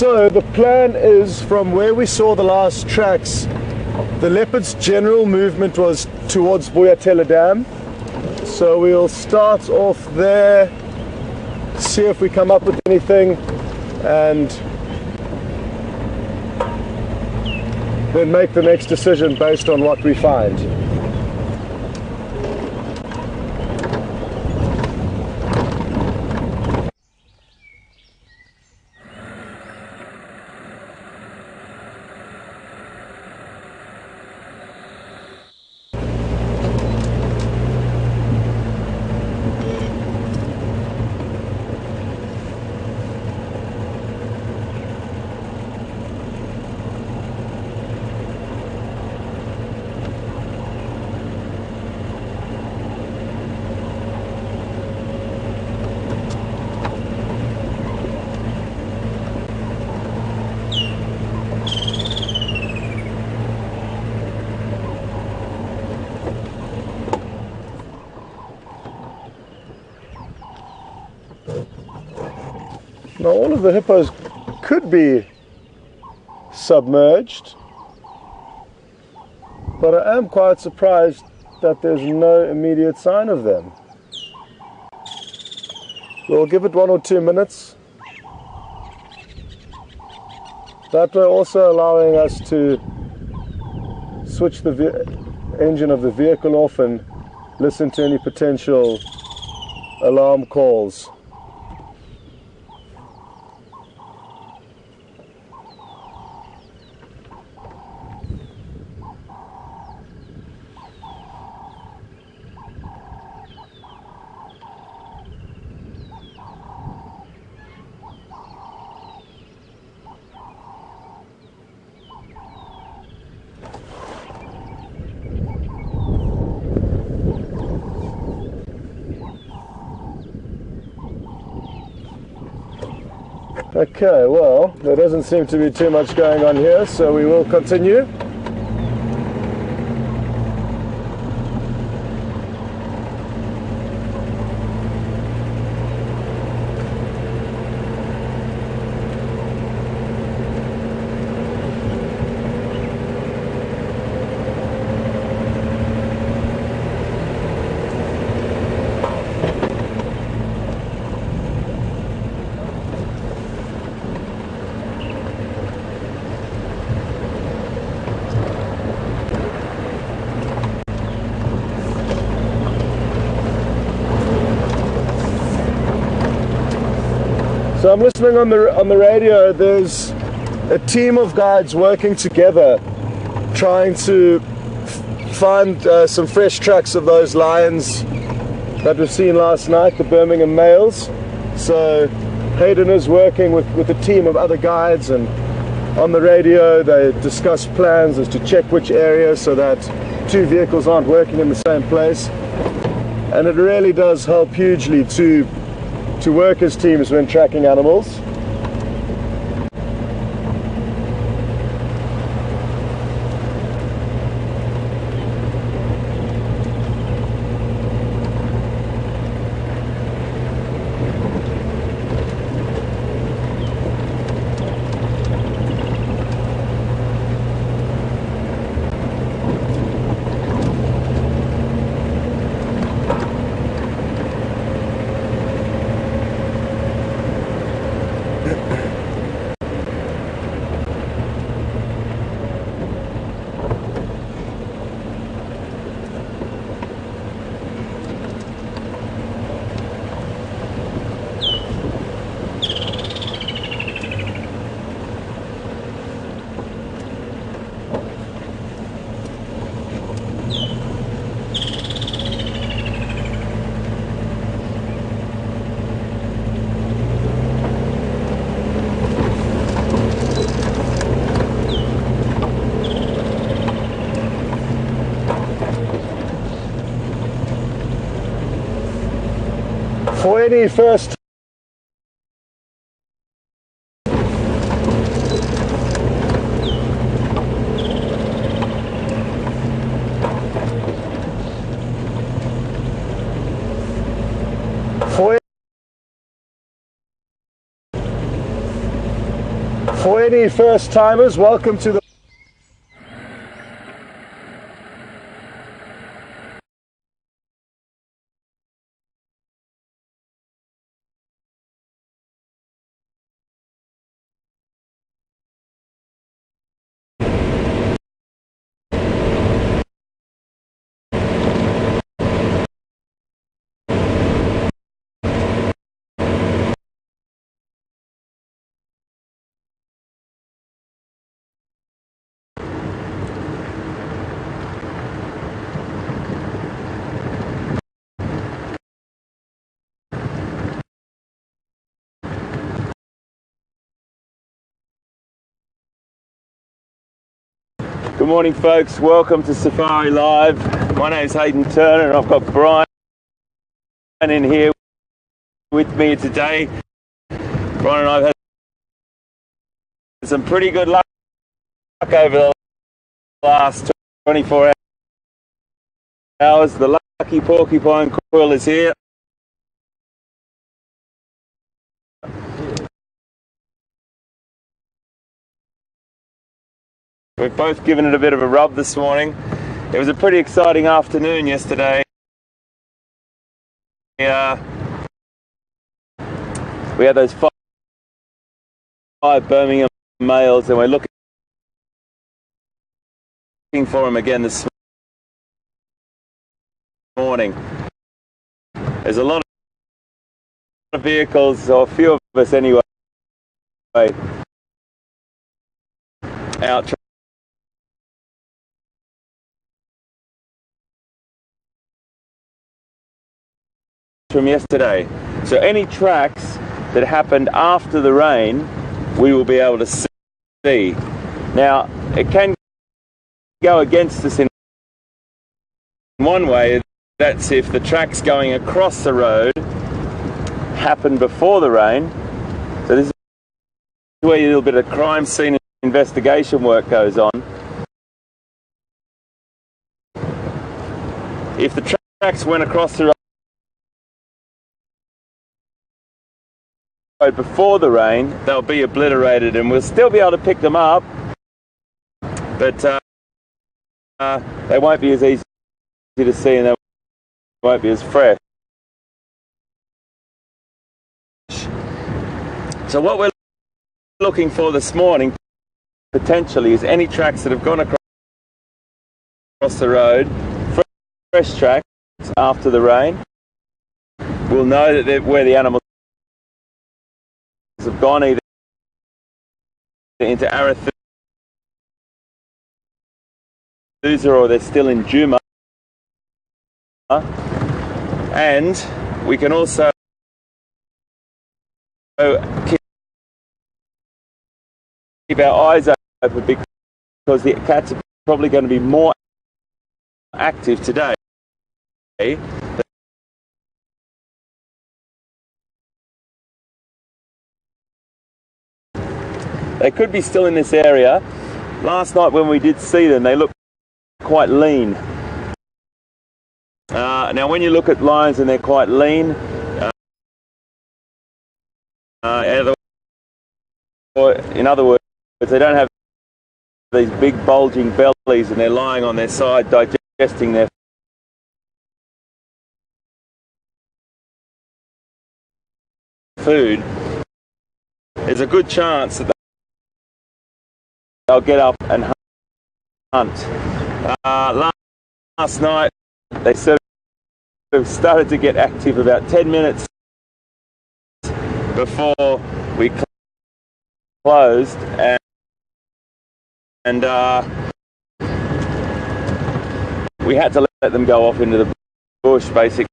So the plan is, from where we saw the last tracks, the leopard's general movement was towards Buyatela Dam. So we'll start off there, see if we come up with anything, and then make the next decision based on what we find. Now all of the hippos could be submerged, but I am quite surprised that there's no immediate sign of them. We'll give it 1 or 2 minutes. That way also allowing us to switch the engine of the vehicle off and listen to any potential alarm calls. Okay, well, there doesn't seem to be too much going on here, so we will continue. So I'm listening on the radio. There's a team of guides working together, trying to find some fresh tracks of those lions that we've seen last night, the Birmingham males. So Hayden is working with a team of other guides, and on the radio they discuss plans as to check which area so that 2 vehicles aren't working in the same place. And it really does help hugely to work as teams when tracking animals. For any first For any first timers, welcome to the Good morning, folks. Welcome to Safari Live. My name is Hayden Turner and I've got Brian in here with me today. Brian and I have had some pretty good luck over the last 24 hours. The lucky porcupine quill is here. We've both given it a bit of a rub this morning. It was a pretty exciting afternoon yesterday. We had those five Birmingham males and we're looking for them again this morning. There's a lot of vehicles, or a few of us anyway, out from yesterday. So any tracks that happened after the rain, we will be able to see. Now, it can go against us in one way. That's if the tracks going across the road happened before the rain. So this is where a little bit of crime scene investigation work goes on. If the tracks went across the road before the rain, they'll be obliterated and we'll still be able to pick them up, but they won't be as easy to see and they won't be as fresh. So what we're looking for this morning potentially is any tracks that have gone across the road, fresh tracks after the rain. We'll know that they're where the animals have gone, either into Arathusa or they're still in Djuma. And we can also keep our eyes open because the cats are probably going to be more active today. They could be still in this area. Last night when we did see them, they looked quite lean. Now when you look at lions and they're quite lean, in other words, they don't have these big bulging bellies and they're lying on their side digesting their food, there's a good chance that they'll get up and hunt. Last night they sort of started to get active about 10 minutes before we closed, and we had to let them go off into the bush basically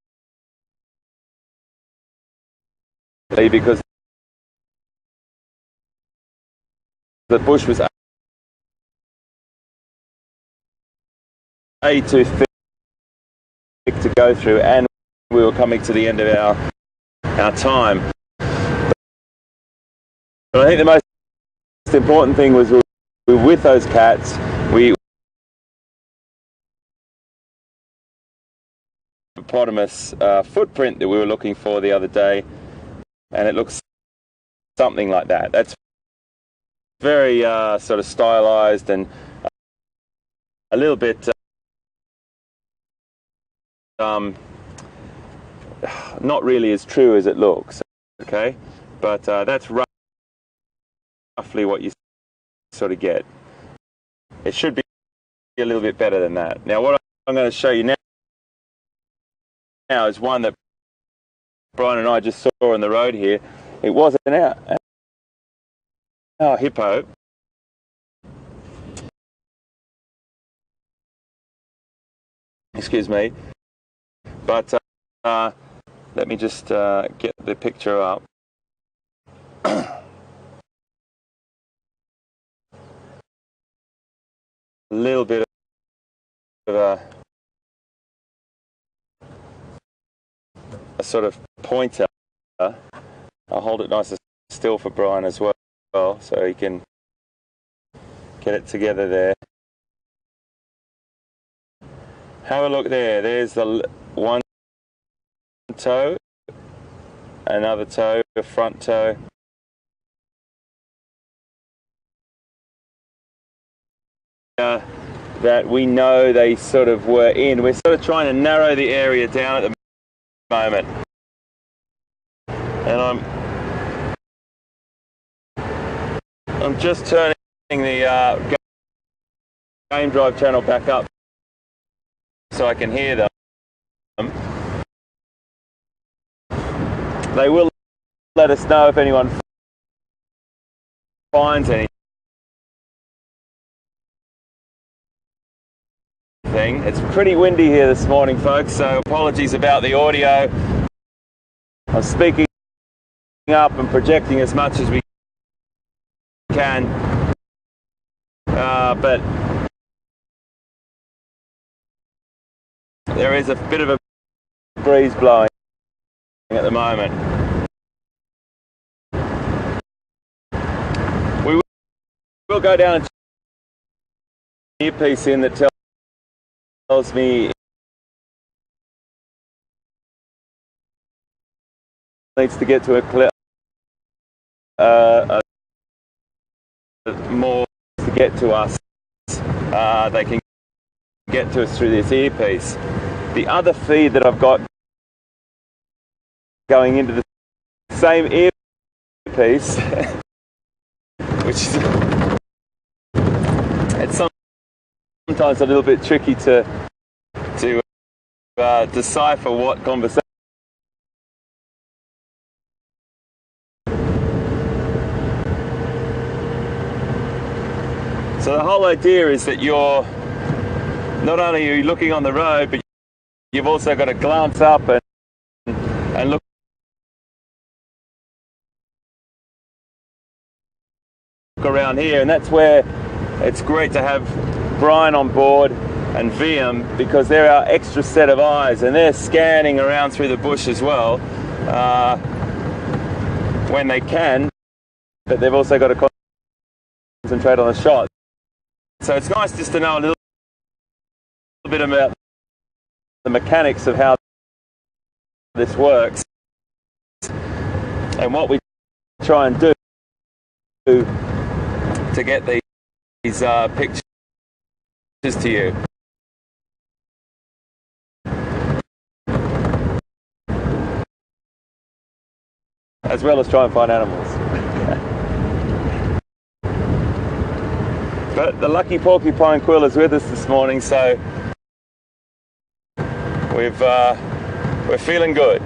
because the bush was too thick to go through and we were coming to the end of our time. But I think the most important thing was we were with those cats. We hippopotamus footprint that we were looking for the other day, and it looks something like that. That's very sort of stylized and a little bit not really as true as it looks, okay? But that's roughly what you sort of get. It should be a little bit better than that. Now what I'm going to show you now is one that Brian and I just saw on the road here. It was our hippo. Excuse me. But let me just get the picture up. A little bit of a sort of pointer. I'll hold it nice and still for Brian as well, so he can get it together there. Have a look there. There's the one toe, another toe, a front toe. That we know they sort of were in. We're sort of trying to narrow the area down at the moment. And I'm just turning the game drive channel back up so I can hear them. They will let us know if anyone finds anything. It's pretty windy here this morning, folks, so apologies about the audio. I'm speaking up and projecting as much as we can, but there is a bit of a breeze blowing at the moment. We will go down and check the earpiece in that tells me needs to get to a clear more to get to us. They can get to us through this earpiece. The other feed that I've got going into the same earpiece, which is it's sometimes a little bit tricky to decipher what conversation. So the whole idea is that you're not only are you looking on the road, but you've also got to glance up and look around here, and that's where it's great to have Brian on board and VM, because they're our extra set of eyes, and they're scanning around through the bush as well when they can, but they've also got to concentrate on the shot. So it's nice just to know a little bit about the mechanics of how this works and what we try and do to get these pictures to you. As well as try and find animals. But the lucky porcupine quill is with us this morning, so we're feeling good.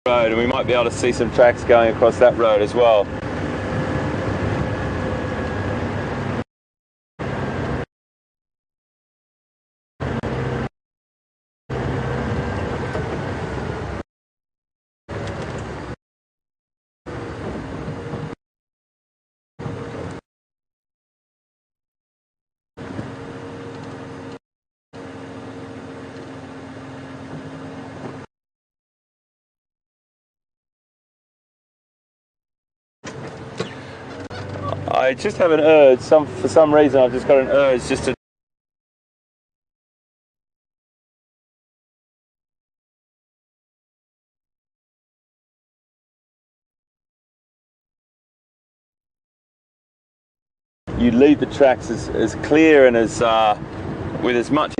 Road, and we might be able to see some tracks going across that road as well. I just have an urge, for some reason I've just got an urge just to you leave the tracks as clear and as with as much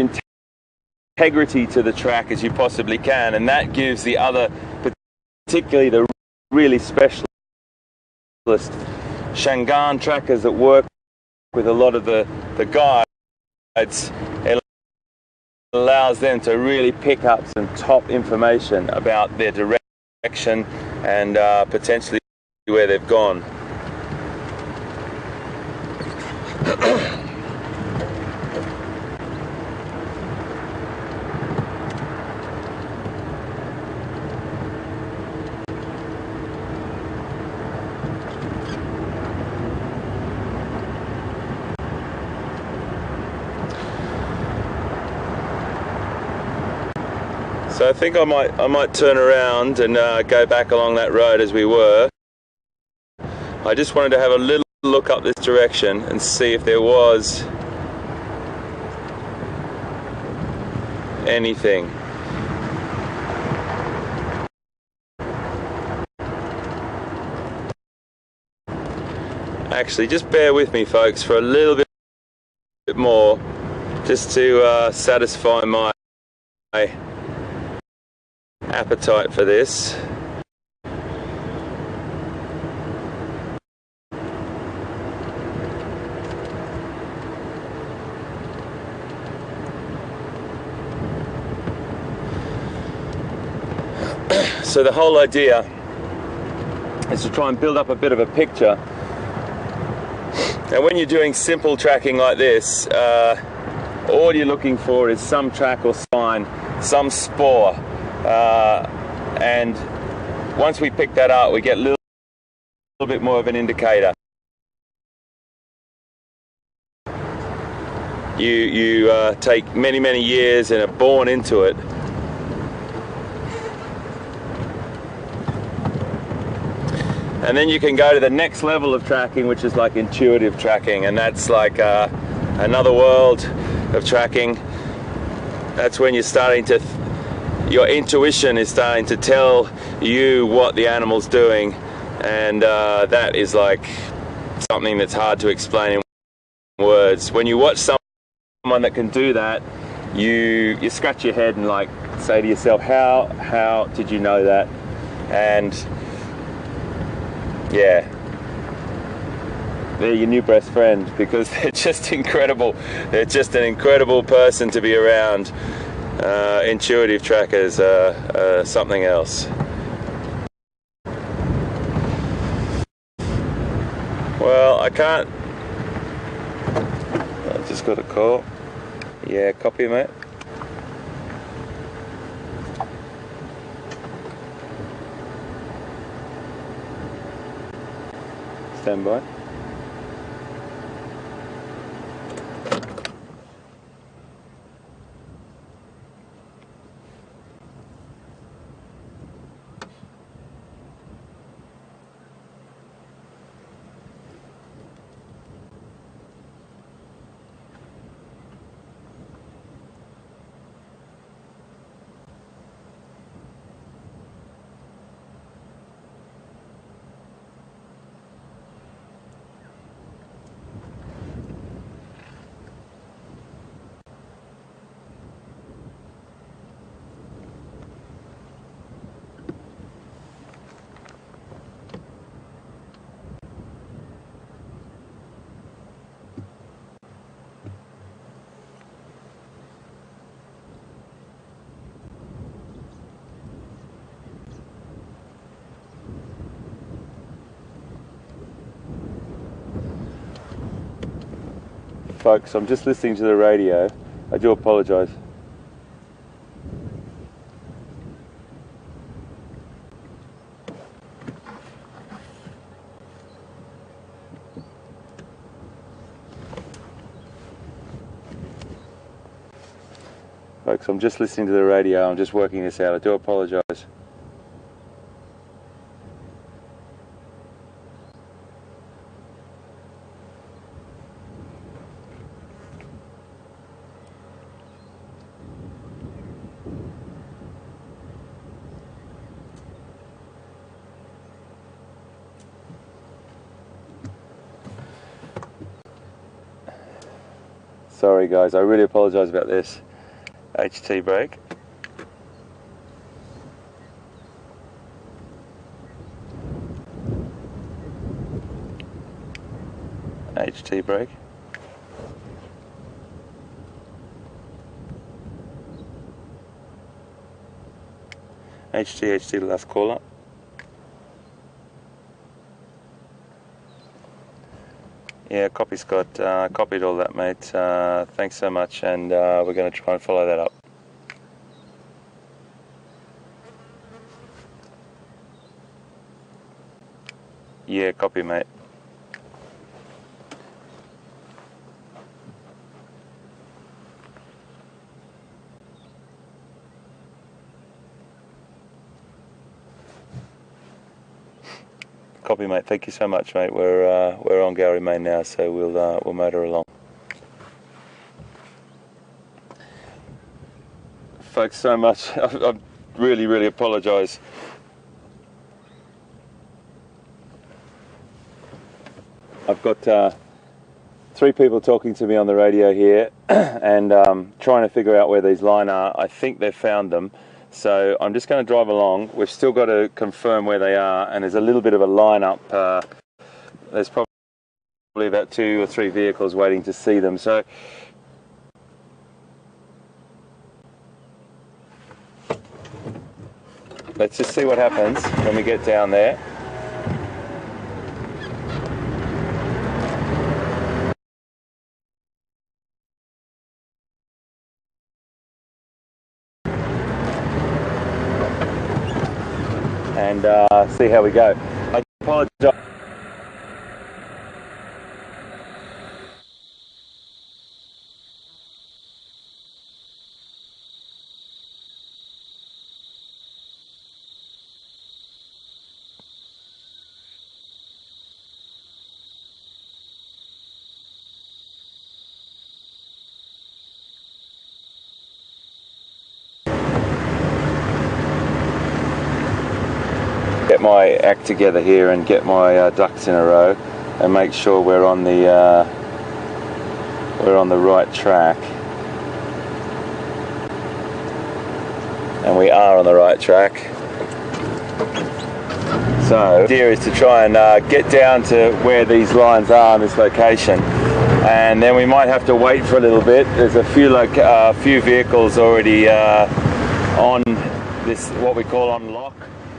integrity to the track as you possibly can, and that gives the other, particularly the really specialist Shangaan trackers that work with a lot of the guides, it allows them to really pick up some top information about their direction and potentially where they've gone. So I think I might turn around and go back along that road as we were. I just wanted to have a little look up this direction and see if there was anything. Actually, just bear with me, folks, for a little bit more, just to satisfy my appetite for this. So the whole idea is to try and build up a bit of a picture. And when you're doing simple tracking like this, all you're looking for is some track or sign, some spoor. And once we pick that up, we get a little bit more of an indicator. You take many years and are born into it. And then you can go to the next level of tracking, which is like intuitive tracking, and that's like another world of tracking. That's when you're starting to, your intuition is starting to tell you what the animal's doing, and that is like something that's hard to explain in words. When you watch someone that can do that, you scratch your head and like say to yourself, how did you know that? And yeah, they're your new best friend, because they're just incredible. They're just an incredible person to be around. Intuitive trackers are something else. Well, I can't. I just got a call. Yeah, copy, mate. Stand by. Folks, I'm just listening to the radio. I do apologise. Folks, I'm just listening to the radio. I'm just working this out. I do apologise. sorry guys, I really apologise about this. HT brake. HT brake. HT last caller. Yeah, copy Scott. Copied all that, mate. Thanks so much, and we're going to try and follow that up. Yeah, copy, mate. Copy, mate. Thank you so much, mate. We're on Gowrie Main now, so we'll motor along. Folks, so much. I really apologise. I've got 3 people talking to me on the radio here, and trying to figure out where these line are. I think they've found them. So I'm just going to drive along. We've still got to confirm where they are, and there's a little bit of a line-up. There's probably about 2 or 3 vehicles waiting to see them. So let's just see what happens when we get down there. And see how we go. I apologise. Get my act together here and get my ducks in a row and make sure we're on the right track. And we are on the right track. So the idea is to try and get down to where these lines are in this location, and then we might have to wait for a little bit. There's a few vehicles already on this, what we call on lock.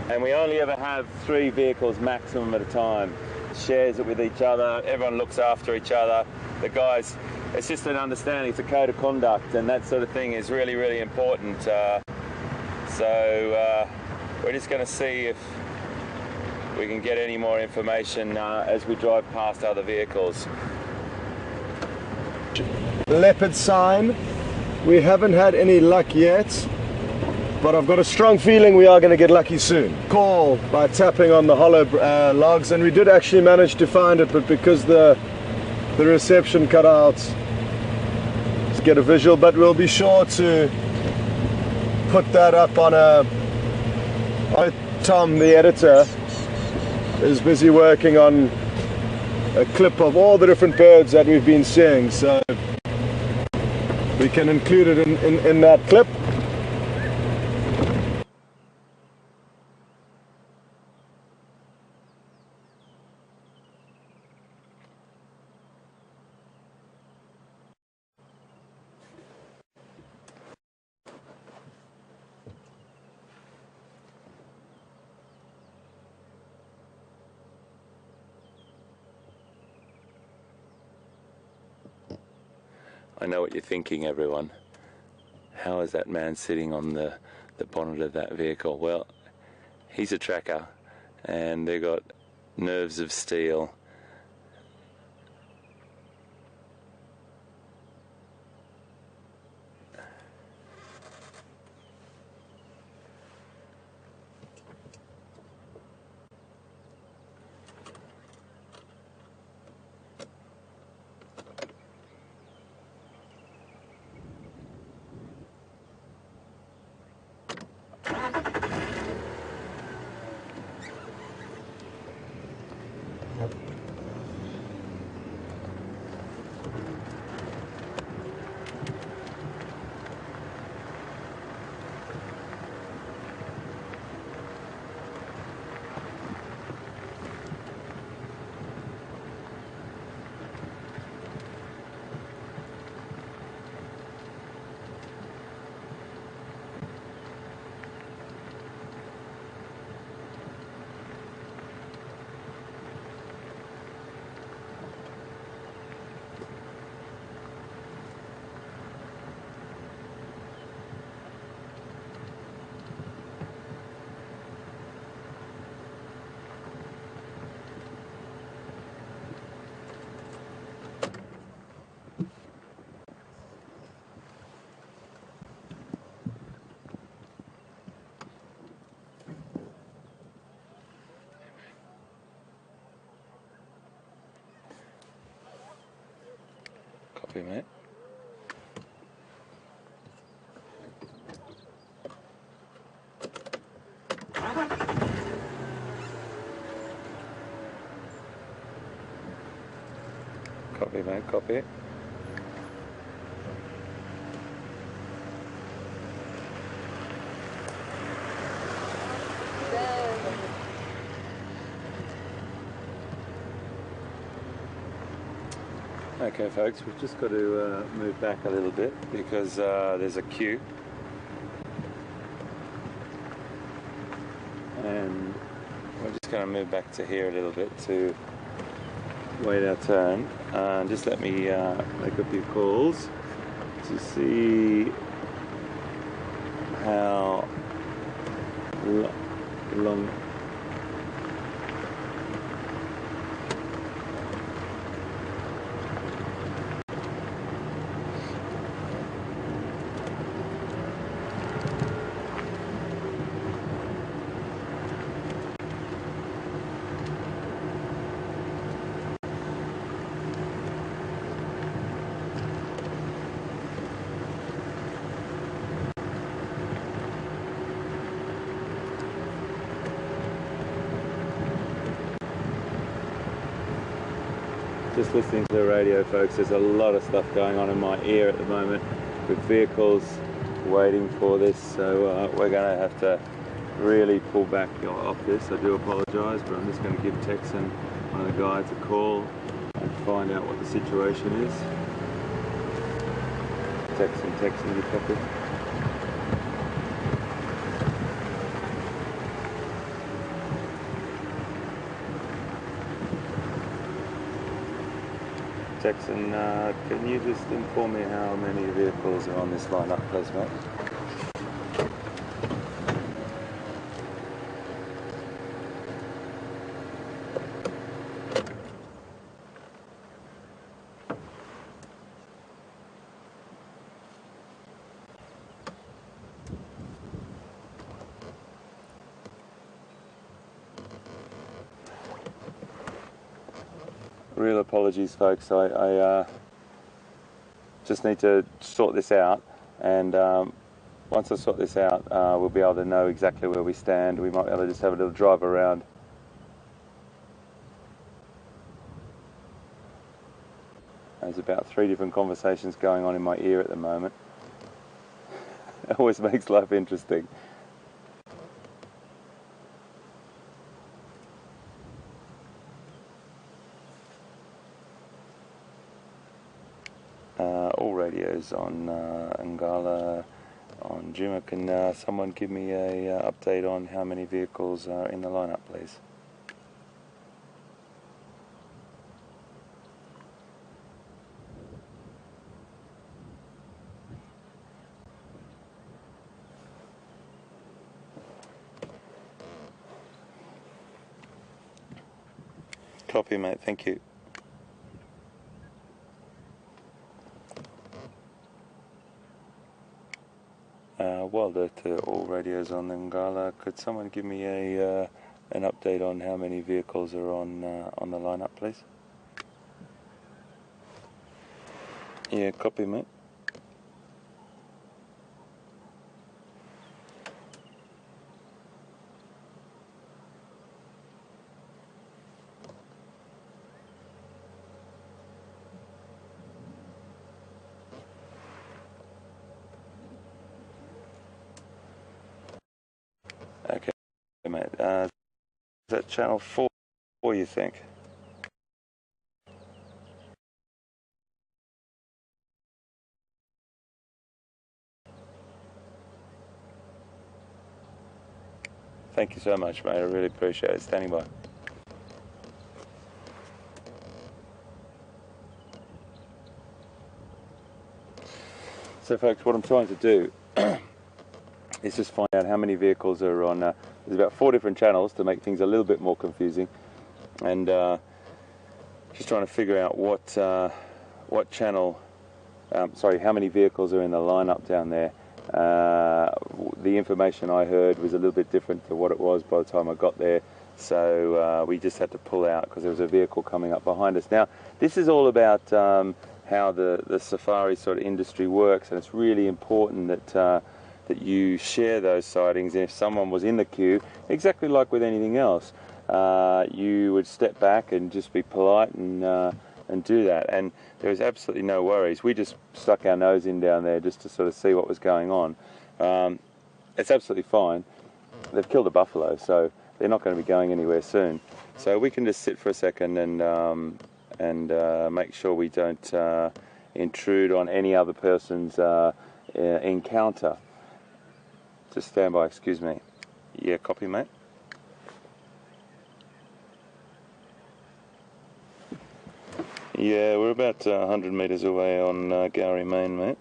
And we only ever have 3 vehicles maximum at a time. Shares it with each other, everyone looks after each other. The guys, it's just an understanding, it's a code of conduct, and that sort of thing is really important. So we're just going to see if we can get any more information as we drive past other vehicles. Leopard sign. We haven't had any luck yet, but I've got a strong feeling we are going to get lucky soon. Call by tapping on the hollow logs, and we did actually manage to find it, but because the reception cut out, to get a visual. But we'll be sure to put that up on Tom, the editor, is busy working on a clip of all the different birds that we've been seeing, so we can include it in that clip. I know what you're thinking, everyone. How is that man sitting on the bonnet of that vehicle? Well, he's a tracker, and they've got nerves of steel. Copy, mate. Copy, mate, copy. Okay folks, we've just got to move back a little bit because there's a queue, and we're just going to move back to here a little bit to wait our turn. Just let me make a few calls to see how long. Just listening to the radio, folks. There's a lot of stuff going on in my ear at the moment with vehicles waiting for this, so we're going to have to really pull back off this. I do apologise, but I'm just going to give Texan, one of the guides, a call and find out what the situation is. Texan, you copy? Texan, can you just inform me how many vehicles are on this lineup, please, mate? Real apologies, folks. I just need to sort this out, and once I sort this out, we'll be able to know exactly where we stand. We might be able to just have a little drive around. There's about 3 different conversations going on in my ear at the moment. It always makes life interesting. All radios on Ngala, on Djuma. Can someone give me a update on how many vehicles are in the lineup, please? Copy, mate. Thank you. WildEarth to all radios on Ngala. Could someone give me an update on how many vehicles are on the lineup, please? Yeah, copy, mate. Okay, mate. Is that channel 4, you think? Thank you so much, mate. I really appreciate it. Standing by. So, folks, what I'm trying to do is just find out how many vehicles are on. There's about 4 different channels to make things a little bit more confusing, and just trying to figure out what channel. Sorry, how many vehicles are in the lineup down there. The information I heard was a little bit different to what it was by the time I got there, so we just had to pull out because there was a vehicle coming up behind us. Now, this is all about how the safari sort of industry works, and it's really important that that you share those sightings. And if someone was in the queue, exactly like with anything else, you would step back and just be polite and do that. And there was absolutely no worries. We just stuck our nose in down there just to sort of see what was going on. It's absolutely fine. They've killed a buffalo, so they're not going to be going anywhere soon. So we can just sit for a second and make sure we don't intrude on any other person's encounter. Just stand by, excuse me. Yeah, copy, mate. Yeah, we're about 100 metres away on Gowrie Main, mate.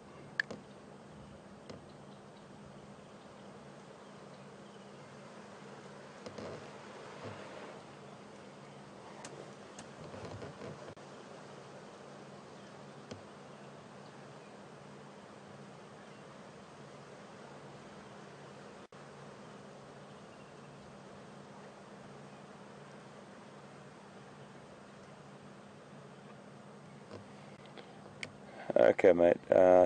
Okay, mate.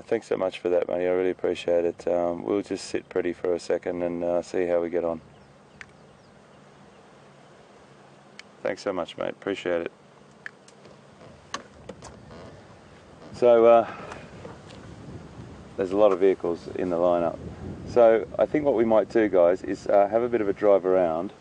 Thanks so much for that, mate. I really appreciate it. We'll just sit pretty for a second and see how we get on. Thanks so much, mate. Appreciate it. So, there's a lot of vehicles in the lineup. So, I think what we might do, guys, is have a bit of a drive around.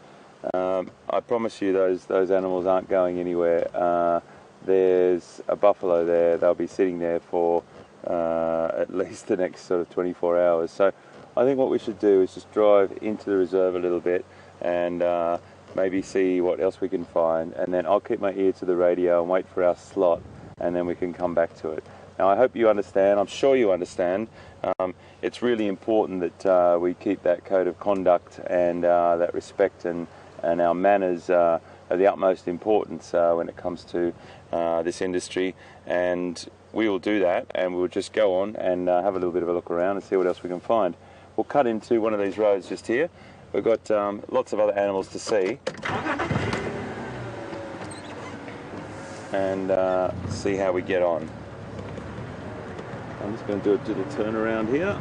I promise you those animals aren't going anywhere. There's a buffalo there. They'll be sitting there for at least the next sort of 24 hours. So I think what we should do is just drive into the reserve a little bit and maybe see what else we can find. And then I'll keep my ear to the radio and wait for our slot, and then we can come back to it. Now I hope you understand. I'm sure you understand. It's really important that we keep that code of conduct and that respect and our manners are the utmost importance when it comes to this industry, and we will do that, and we'll just go on and have a little bit of a look around and see what else we can find. We'll cut into one of these roads just here. We've got lots of other animals to see and see how we get on. I'm just going to do a little turn around here.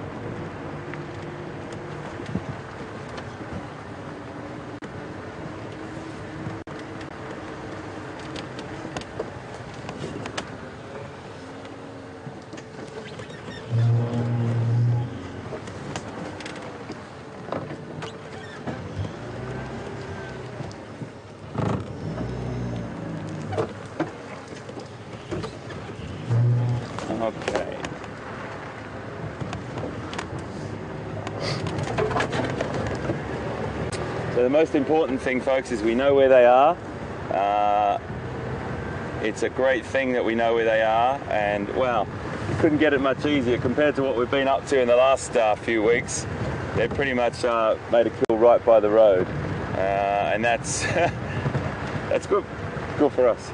Okay. So the most important thing, folks, is we know where they are. It's a great thing that we know where they are, and wow, you couldn't get it much easier compared to what we've been up to in the last few weeks. They've pretty much made a kill right by the road, and that's that's good for us.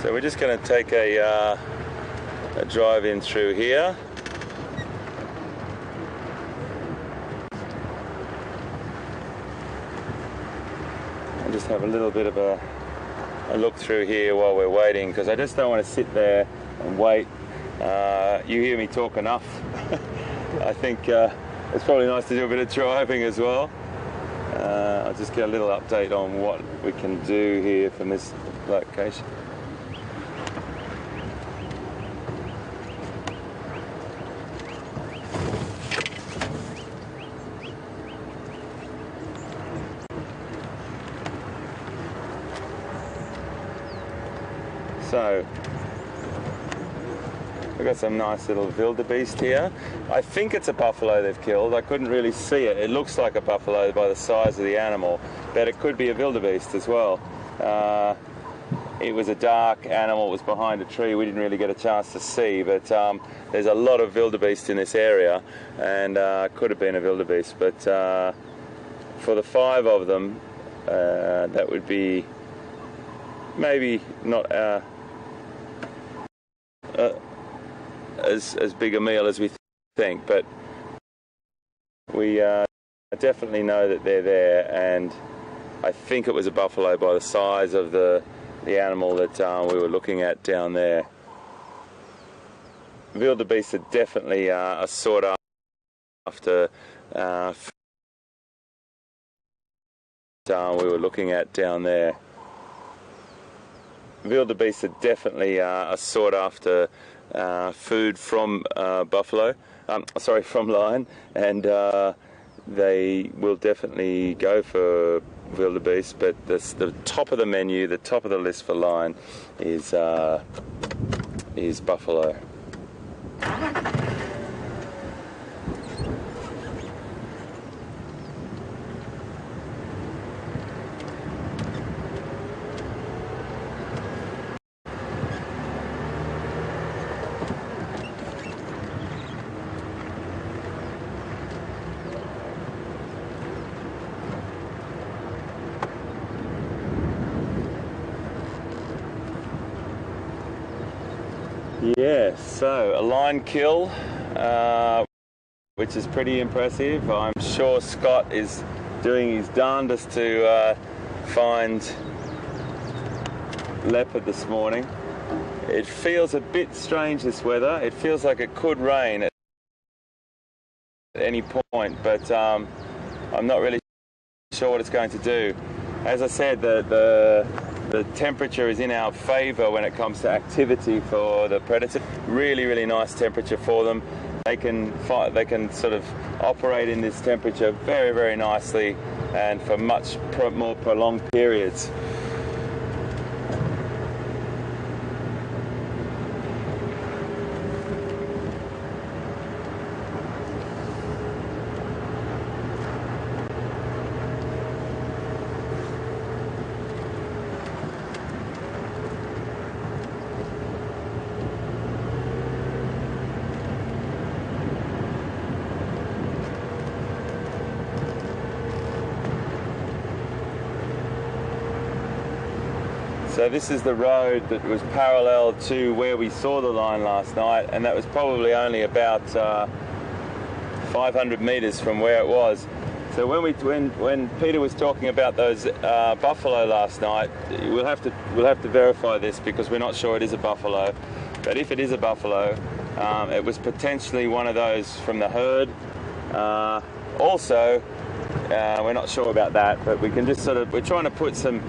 So we're just going to take a drive in through here. And just have a little bit of a look through here while we're waiting, because I just don't want to sit there and wait. You hear me talk enough. I think it's probably nice to do a bit of driving as well. I'll just get a little update on what we can do here from this location. So, we've got some nice little wildebeest here. I think it's a buffalo they've killed. I couldn't really see it. It looks like a buffalo by the size of the animal, but it could be a wildebeest as well. It was a dark animal. It was behind a tree. We didn't really get a chance to see, but there's a lot of wildebeest in this area, and could have been a wildebeest. But for the 5 of them, that would be maybe not as big a meal as we think, but we definitely know that they're there, and I think it was a buffalo by the size of the animal that we were looking at down there. Wildebeest are definitely a sought after we were looking at down there. Wildebeest are definitely a sought after food from buffalo, from lion, and they will definitely go for wildebeest, but the top of the menu, the top of the list for lion is buffalo. Yeah, so a lion kill, which is pretty impressive. I'm sure Scott is doing his darndest to find leopard this morning. It feels a bit strange, this weather. It feels like it could rain at any point, but I'm not really sure what it's going to do. As I said, the temperature is in our favour when it comes to activity for the predator. Really, really nice temperature for them. They can sort of operate in this temperature very, very nicely, and for much more prolonged periods. So this is the road that was parallel to where we saw the lion last night, and that was probably only about 500 metres from where it was. So when Peter was talking about those buffalo last night, we'll have to verify this because we're not sure it is a buffalo. But if it is a buffalo, it was potentially one of those from the herd. Also, we're not sure about that, but we can just we're trying to put some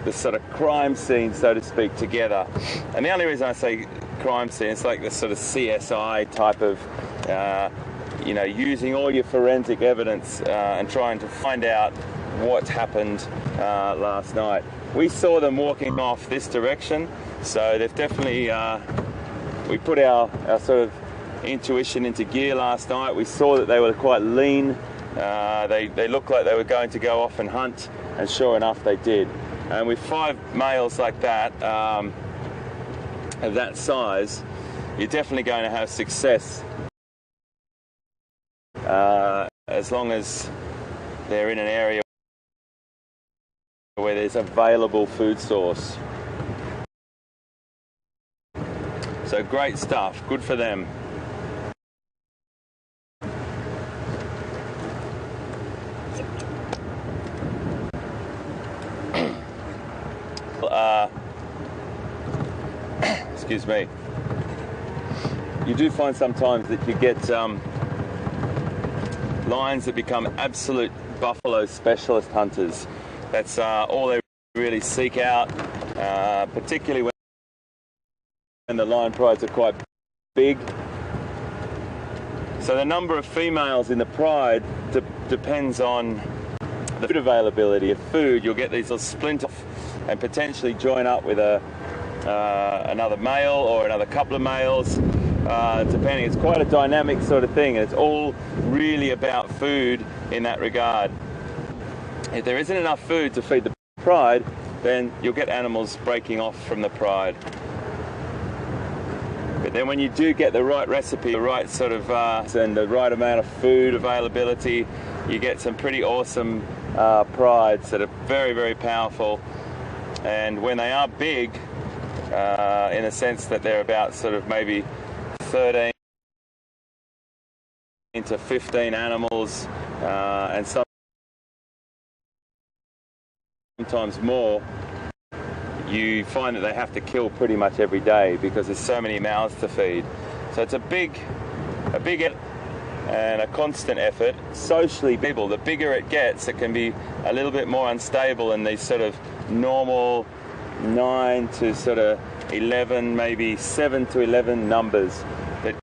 the sort of crime scene, so to speak, together. And the only reason I say crime scene, it's like this sort of CSI type of, using all your forensic evidence and trying to find out what happened last night. We saw them walking off this direction, so they've definitely, we put our sort of intuition into gear last night. We saw that they were quite lean. They looked like they were going to go off and hunt, and sure enough they did. And with 5 males like that, of that size, you're definitely going to have success as long as they're in an area where there's available food source. So great stuff, good for them. Excuse me. You do find sometimes that you get lions that become absolute buffalo specialist hunters. That's all they really seek out, particularly when the lion prides are quite big. So the number of females in the pride depends on the food availability of food. You'll get these little splinters and potentially join up with another male or another couple of males, depending. It's quite a dynamic sort of thing, and it's all really about food in that regard. If there isn't enough food to feed the pride, then you'll get animals breaking off from the pride. But then when you do get the right recipe, the right sort of and the right amount of food availability, you get some pretty awesome prides that are very, very powerful. And when they are big, in a sense that they're about sort of maybe 13 to 15 animals, and sometimes more. You find that they have to kill pretty much every day because there's so many mouths to feed. So it's a big and a constant effort. Socially, people, the bigger it gets, it can be a little bit more unstable in these sort of normal 9 to sort of 11, maybe 7 to 11 numbers that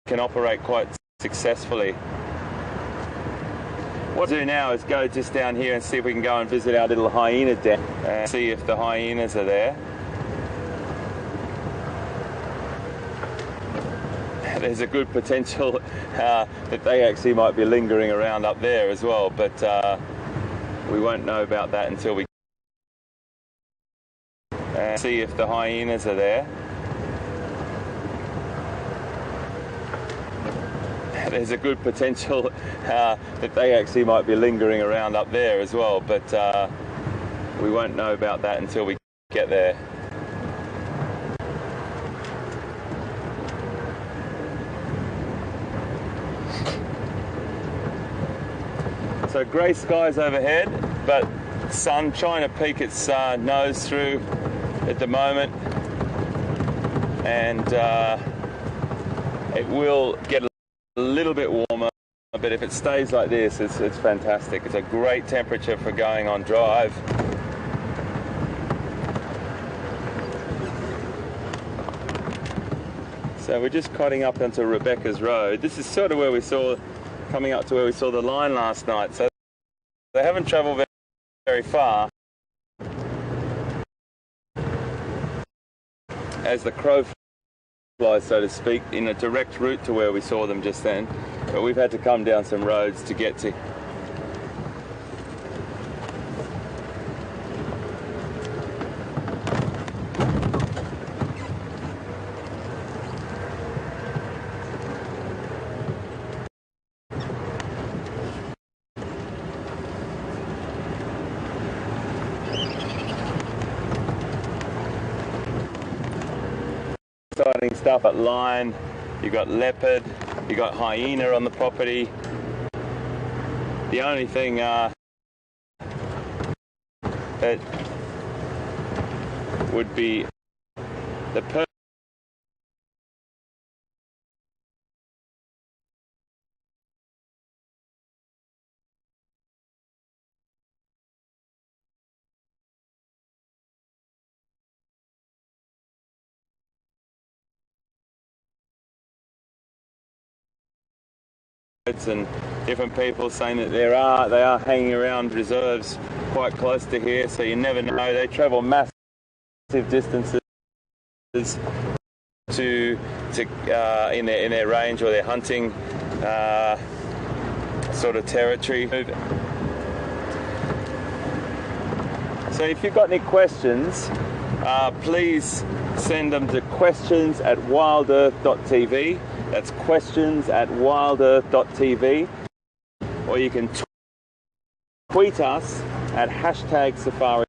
can operate quite successfully. What we'll do now is go just down here and see if we can go and visit our little hyena den and see if the hyenas are there. There's a good potential that they actually might be lingering around up there as well, but we won't know about that until we see if the hyenas are there. There's a good potential that they actually might be lingering around up there as well, but we won't know about that until we get there. So grey skies overhead, but sun trying to peek its nose through at the moment, and it will get a little bit warmer, but if it stays like this, it's fantastic. It's a great temperature for going on drive. So we're just cutting up onto Rebecca's Road. This is sort of where we saw, coming up to where we saw the line last night. So they haven't travelled very far. As the crow flies, so to speak, in a direct route to where we saw them just then. But we've had to come down some roads to get to. Exciting stuff at Line. You've got leopard, you've got hyena on the property. The only thing that would be the and different people saying that they are hanging around reserves quite close to here, so you never know. They travel massive distances to in their range or their hunting sort of territory. So if you've got any questions, please send them to questions@wildearth.tv. That's questions@wildearth.tv, or you can tweet us at #Safari.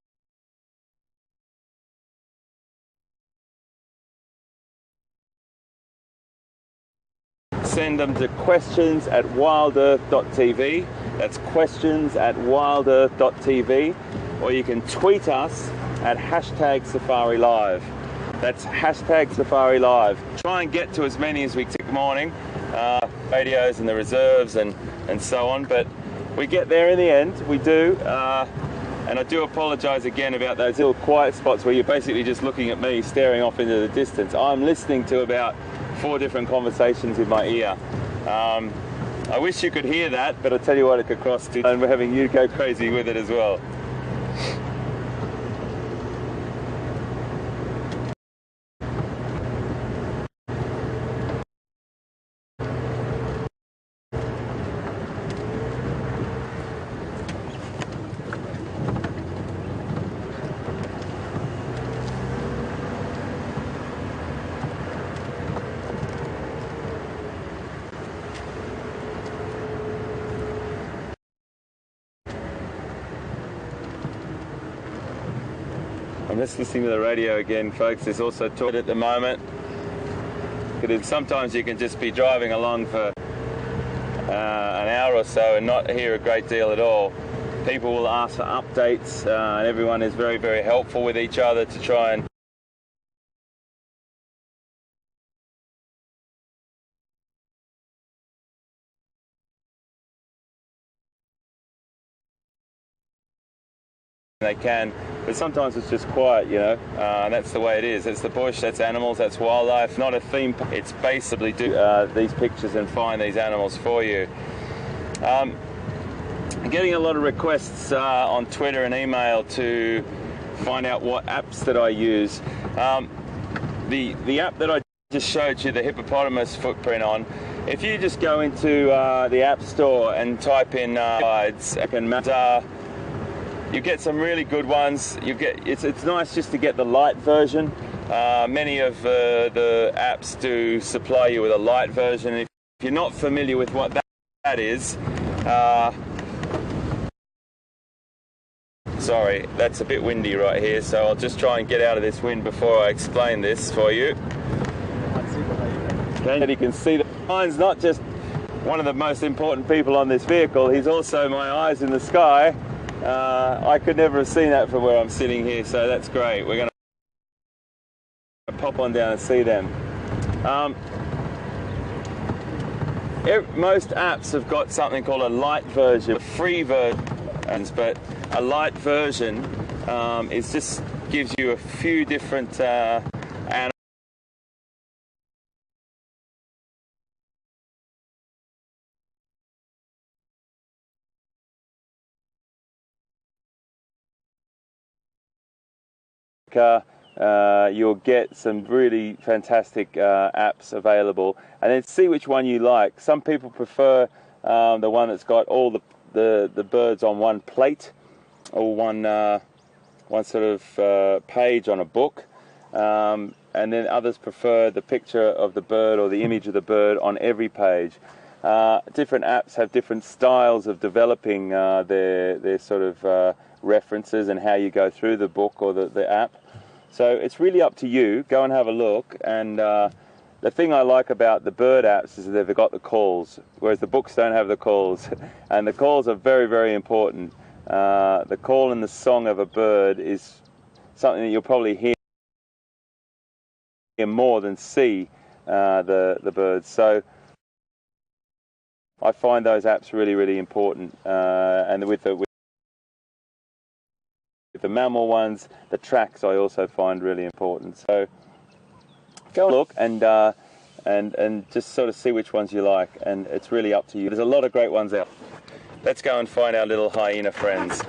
Send them to questions@wildearth.tv. That's questions@wildearth.tv, or you can tweet us at #Safari Live. That's #Safari Live. Try and get to as many as we take morning, radios and the reserves and so on, but we get there in the end, we do. And I do apologise again about those little quiet spots where you're basically just looking at me staring off into the distance. I'm listening to about 4 different conversations in my ear. I wish you could hear that, but I tell you what, it could cross to, and we're having you go crazy with it as well. I'm just listening to the radio again, folks. There's also talk at the moment. Sometimes you can just be driving along for an hour or so and not hear a great deal at all. People will ask for updates, and everyone is very, very helpful with each other to try and they can, but sometimes it's just quiet, you know, and that's the way it is. It's the bush, that's animals, that's wildlife, not a theme park. It's basically do these pictures and find these animals for you. I'm getting a lot of requests on Twitter and email to find out what apps that I use. The app that I just showed you the hippopotamus footprint on, if you just go into the App Store and type in guides, you get some really good ones. It's nice just to get the light version. Many of the apps do supply you with a light version. If you're not familiar with what that is, sorry, that's a bit windy right here, so I'll just try and get out of this wind before I explain this for you. Okay, you can see that mine's not just one of the most important people on this vehicle, he's also my eyes in the sky. I could never have seen that from where I'm sitting here, so that's great. We're going to pop on down and see them. Most apps have got something called a light version, free versions, but a light version is just gives you a few different animals. You'll get some really fantastic apps available, and then see which one you like. Some people prefer the one that's got all the birds on one plate, or one sort of page on a book, and then others prefer the picture of the bird or the image of the bird on every page. Different apps have different styles of developing their sort of references and how you go through the book or the app. So it's really up to you. Go and have a look. And the thing I like about the bird apps is that they've got the calls, whereas the books don't have the calls. And the calls are very, very important. The call and the song of a bird is something that you'll probably hear more than see the birds. So I find those apps really, really important. And with the mammal ones, the tracks I also find really important. So go look and just sort of see which ones you like, and it's really up to you. There's a lot of great ones out. Let's go and find our little hyena friends.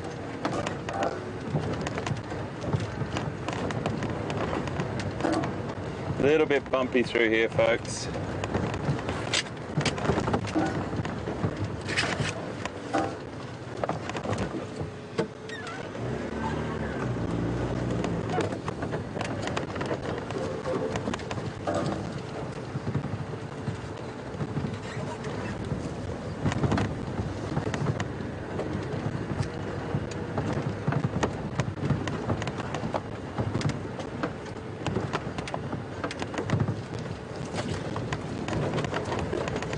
A little bit bumpy through here, folks.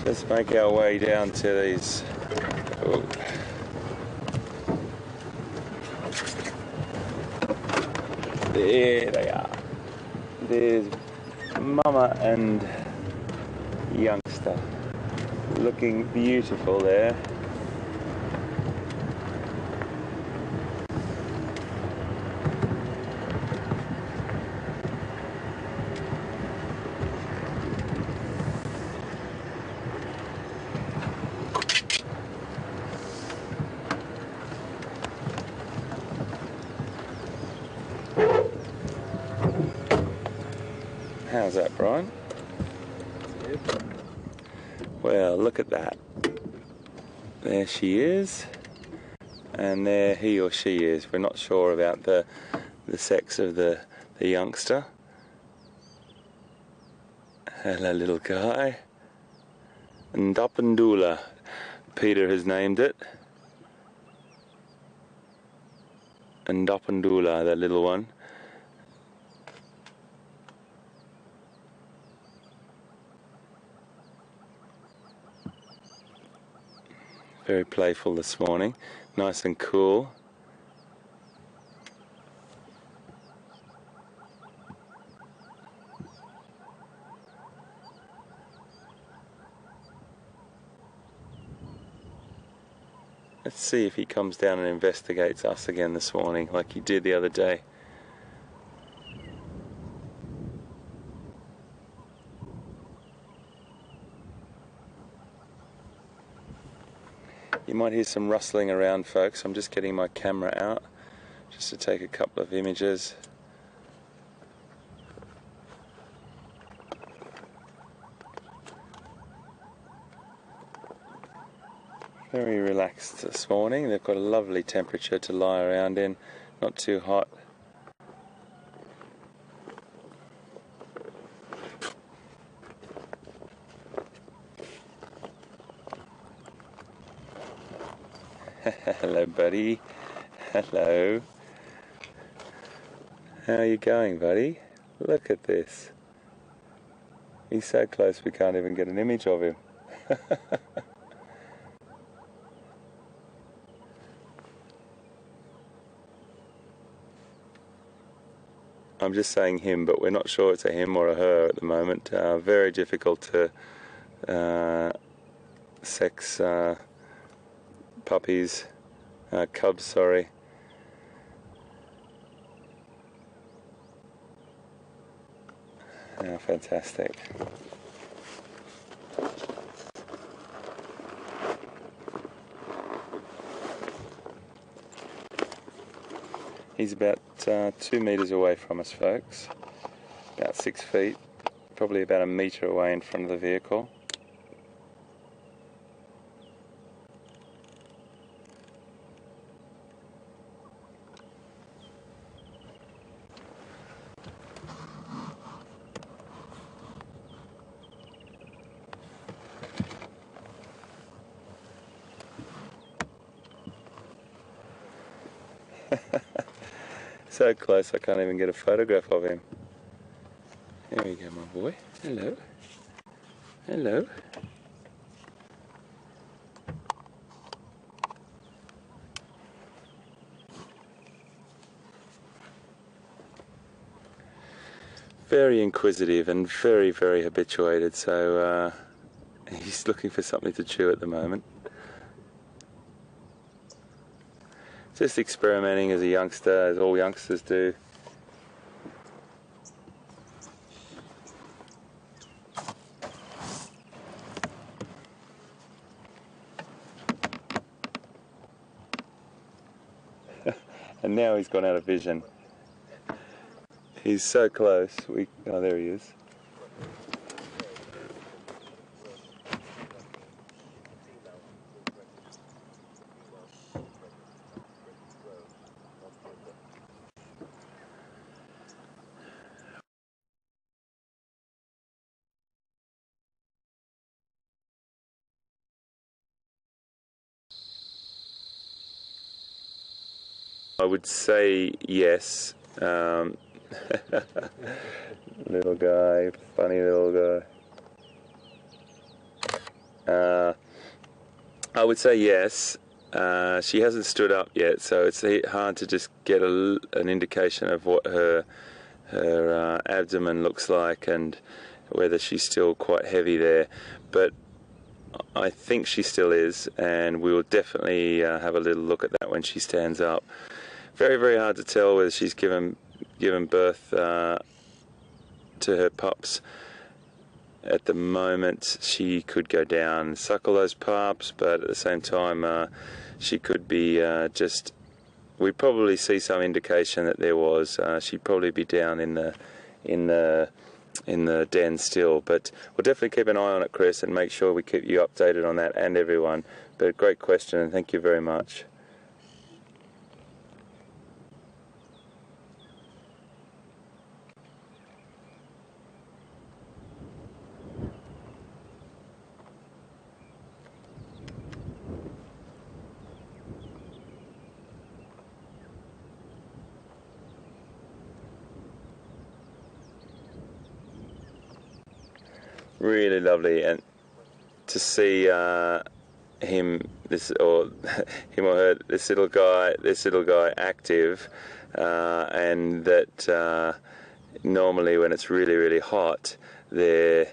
Let's make our way down to these. Oh. There they are. There's Mama and youngster, looking beautiful there. How's that, Brian? Well, look at that. There she is, and there he or she is. We're not sure about the sex of the youngster. Hello, little guy. Ndapandula, Peter has named it. Ndapandula, that little one. Very playful this morning, nice and cool. Let's see if he comes down and investigates us again this morning like he did the other day. You might hear some rustling around, folks. I'm just getting my camera out just to take a couple of images. Very relaxed this morning. They've got a lovely temperature to lie around in, not too hot. Hello, buddy. Hello. How are you going, buddy? Look at this. He's so close we can't even get an image of him. I'm just saying him, but we're not sure it's a him or a her at the moment. Very difficult to sex puppies, cubs, sorry. Fantastic. He's about 2 meters away from us, folks. About 6 feet, probably about a meter away in front of the vehicle. So close I can't even get a photograph of him. There we go, my boy. Hello. Hello. Very inquisitive and very, very habituated, so he's looking for something to chew at the moment. Just experimenting as a youngster, as all youngsters do. And now he's gone out of vision. He's so close. Oh, there he is. I would say yes. Little guy, funny little guy. I would say yes. She hasn't stood up yet, so it's hard to just get an indication of what her abdomen looks like and whether she's still quite heavy there. But I think she still is, and we will definitely have a little look at that when she stands up. Very, very hard to tell whether she's given birth to her pups. At the moment, she could go down and suckle those pups, but at the same time, she could be we'd probably see some indication that there was. She'd probably be down in the den still, but we'll definitely keep an eye on it, Chris, and make sure we keep you updated on that and everyone. But great question, and thank you very much. Really lovely, and to see him this, or him or her, this little guy active, and that normally when it's really, really hot, they're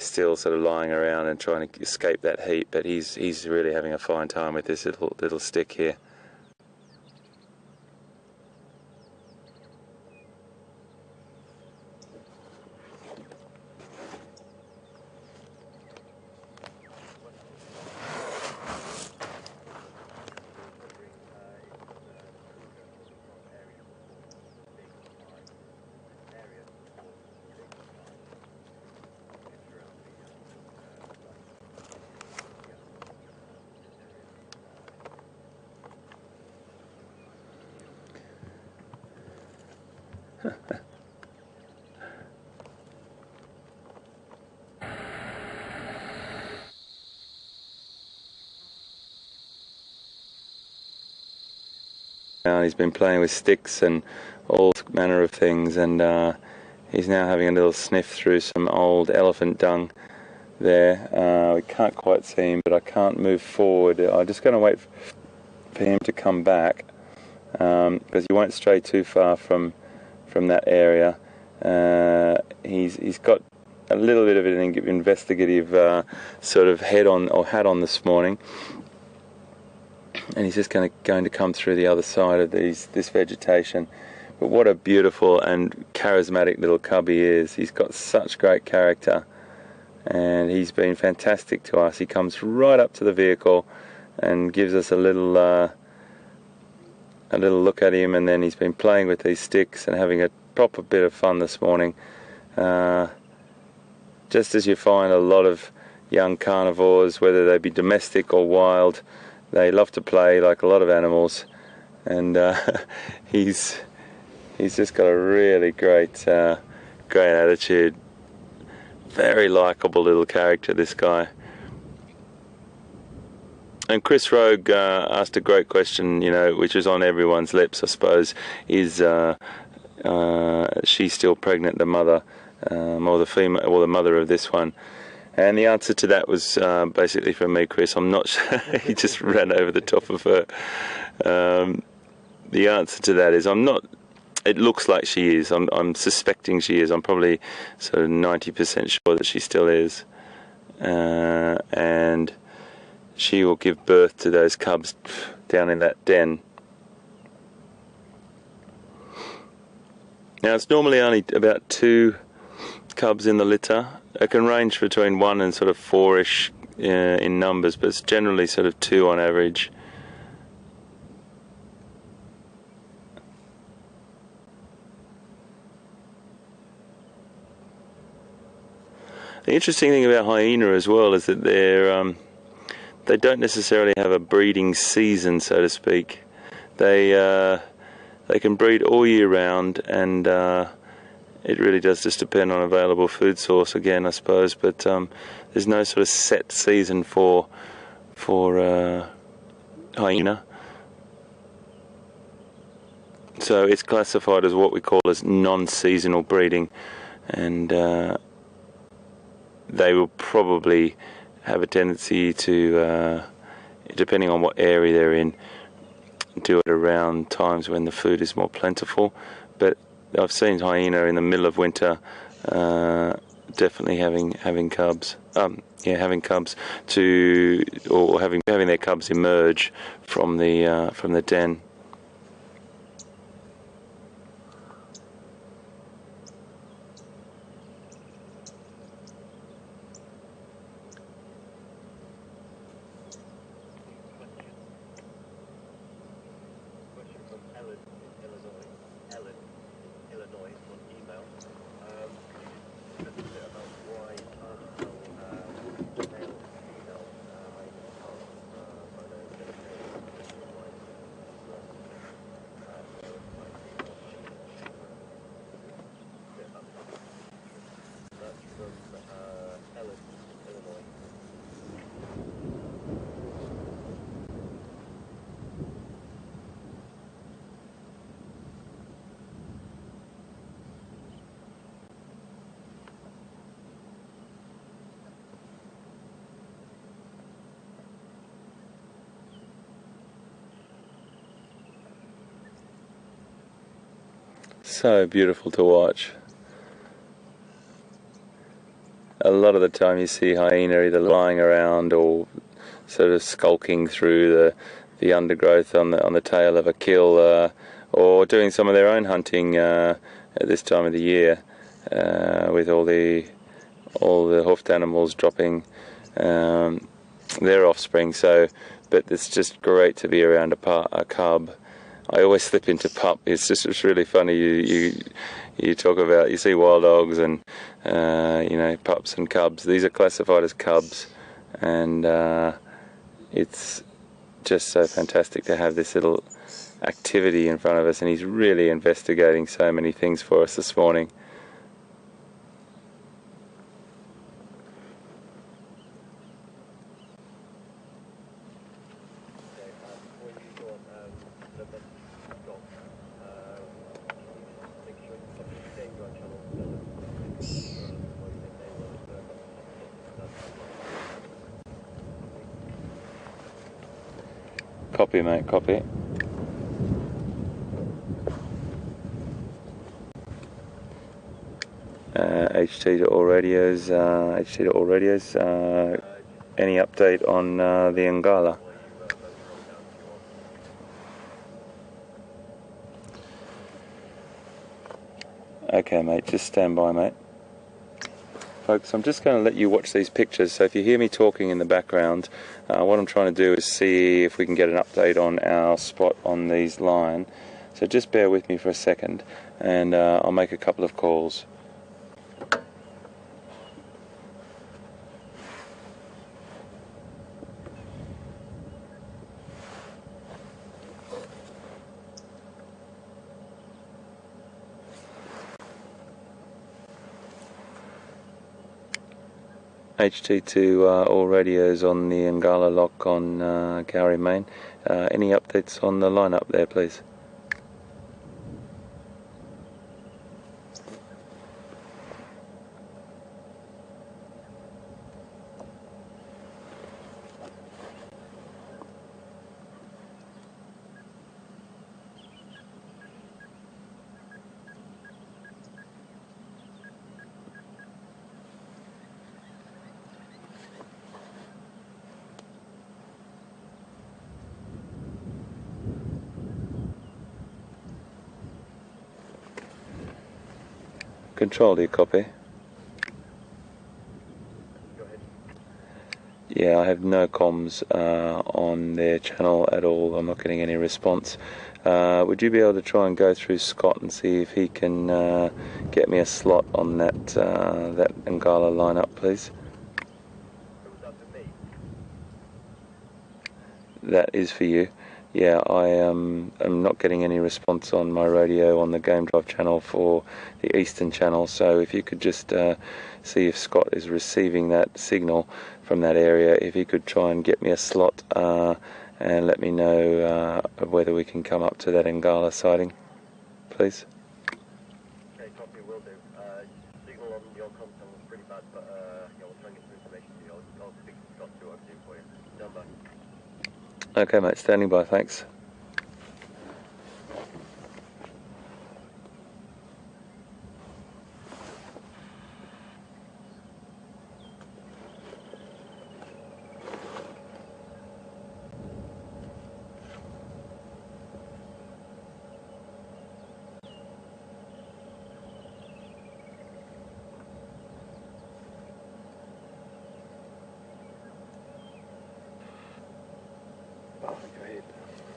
still sort of lying around and trying to escape that heat. But he's really having a fine time with this little stick here. He's been playing with sticks and all manner of things, and he's now having a little sniff through some old elephant dung there. We can't quite see him, but I can't move forward. I'm just going to wait for him to come back, because he won't stray too far from that area. He's got a little bit of an investigative sort of hat on this morning, and he's just going to come through the other side of this vegetation. But what a beautiful and charismatic little cub he is. He's got such great character, and he's been fantastic to us. He comes right up to the vehicle and gives us a little look at him, and then he's been playing with these sticks and having a proper bit of fun this morning. Just as you find a lot of young carnivores, whether they be domestic or wild, they love to play like a lot of animals, and he's just got a really great attitude. Very likeable little character, this guy. And Chris Rogue asked a great question, which was on everyone's lips, I suppose, is she still pregnant, the mother, or the female, or the mother of this one? And the answer to that was basically from me, Chris. I'm not sure. He just ran over the top of her. The answer to that is I'm not. It looks like she is. I'm suspecting she is. I'm probably sort of 90% sure that she still is. And she will give birth to those cubs down in that den. Now, it's normally only about 2 cubs in the litter. It can range between 1 and sort of 4-ish in numbers, but it's generally sort of 2 on average. The interesting thing about hyena as well is that they don't necessarily have a breeding season, so to speak. They can breed all year round, and it really does just depend on available food source again, I suppose. But there's no sort of set season for hyena. So it's classified as what we call as non-seasonal breeding, and they will probably have a tendency to, depending on what area they're in, do it around times when the food is more plentiful. But I've seen hyena in the middle of winter, definitely having cubs. Having cubs or having their cubs emerge from the den. so beautiful to watch. A lot of the time you see hyena either lying around or sort of skulking through the undergrowth on the tail of a kill, or doing some of their own hunting at this time of the year, with all the hoofed animals dropping their offspring. So, but it's just great to be around a cub. I always slip into pup. It's really funny. You talk about, you see wild dogs and pups and cubs. These are classified as cubs, and it's just so fantastic to have this little activity in front of us. And he's really investigating so many things for us this morning. Copy, mate, copy. HT to all radios, any update on the Ngala? Okay, mate, just stand by, mate. Folks, I'm just going to let you watch these pictures, so if you hear me talking in the background, what I'm trying to do is see if we can get an update on our spot on these line. So just bear with me for a second, and I'll make a couple of calls. HT to all radios on the Ngala lock on Gowrie Main. Any updates on the lineup there, please? Control, do you copy? Go ahead. Yeah, I have no comms on their channel at all. I'm not getting any response. Would you be able to try and go through Scott and see if he can get me a slot on that Ngala lineup, please? Was that for me? That is for you. Yeah, I am not getting any response on my radio on the Game Drive channel for the Eastern channel, so if you could just see if Scott is receiving that signal from that area, if he could try and get me a slot and let me know whether we can come up to that Ngala sighting, please. Okay, copy, will do. Signal on your comm channel is pretty bad, but we'll try and get some information to you. I'll speak to Scott to what I can do for you. Stand by. Okay, mate, standing by, thanks.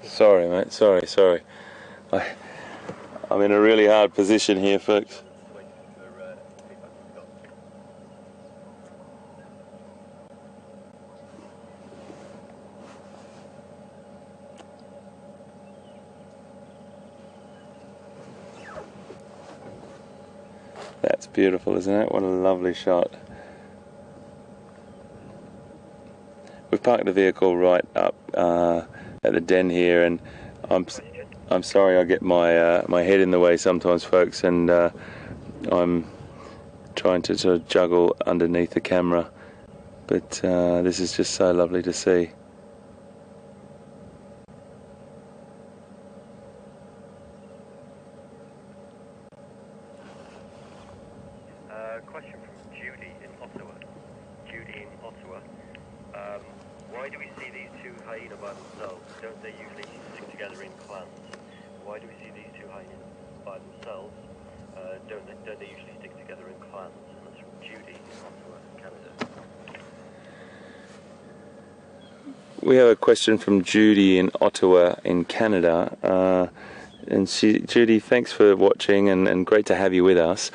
Sorry, mate, sorry. I'm in a really hard position here, folks. That's beautiful, isn't it? What a lovely shot. We've parked the vehicle right up at the den here, and I'm sorry I get my my head in the way sometimes, folks, and I'm trying to sort of juggle underneath the camera, but this is just so lovely to see. Question from Judy in Ottawa. Judy in Ottawa. Why do we see these two hyenas by themselves? Don't they usually stick together in clans? Why do we see these two hyenas by themselves? Don't they usually stick together in clans? And that's from Judy in Ottawa, Canada. We have a question from Judy in Ottawa in Canada. And Judy, thanks for watching and great to have you with us.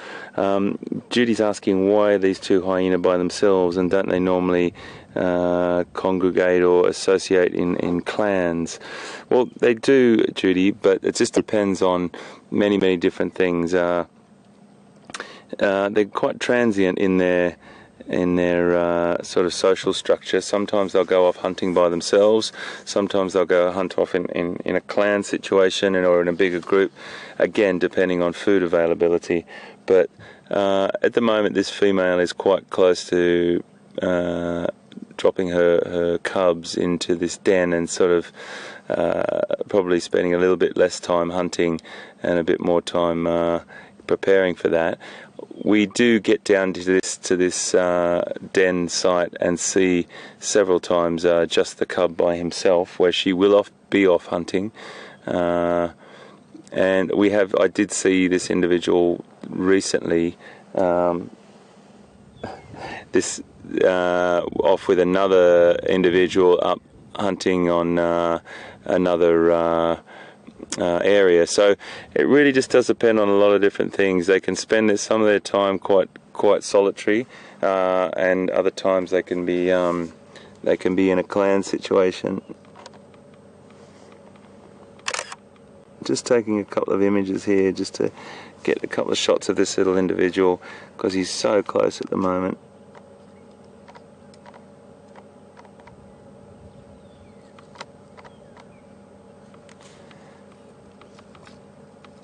Judy's asking why are these two hyenas by themselves and don't they normally congregate or associate in clans? Well, they do, Judy, but it just depends on many different things. They're quite transient in their sort of social structure. Sometimes they'll go off hunting by themselves, sometimes they'll go hunt off in a clan situation or in a bigger group, again depending on food availability. But at the moment this female is quite close to dropping her cubs into this den and sort of probably spending a little bit less time hunting and a bit more time preparing for that. We do get down to this den site and see several times just the cub by himself, where she will be off hunting. And I did see this individual recently, off with another individual up hunting on another area. So it really just does depend on a lot of different things. They can spend some of their time quite solitary, and other times they can be in a clan situation. Just taking a couple of images here just to get a couple of shots of this little individual because he's so close at the moment.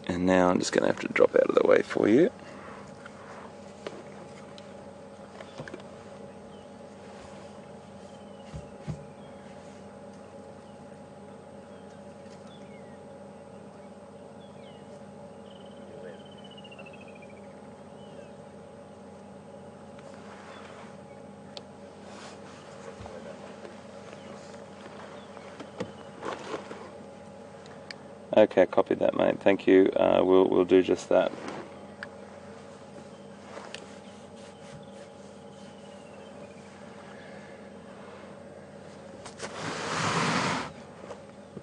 And now I'm just going to have to drop out of the way for you. Okay, copied that, mate. Thank you. We'll do just that.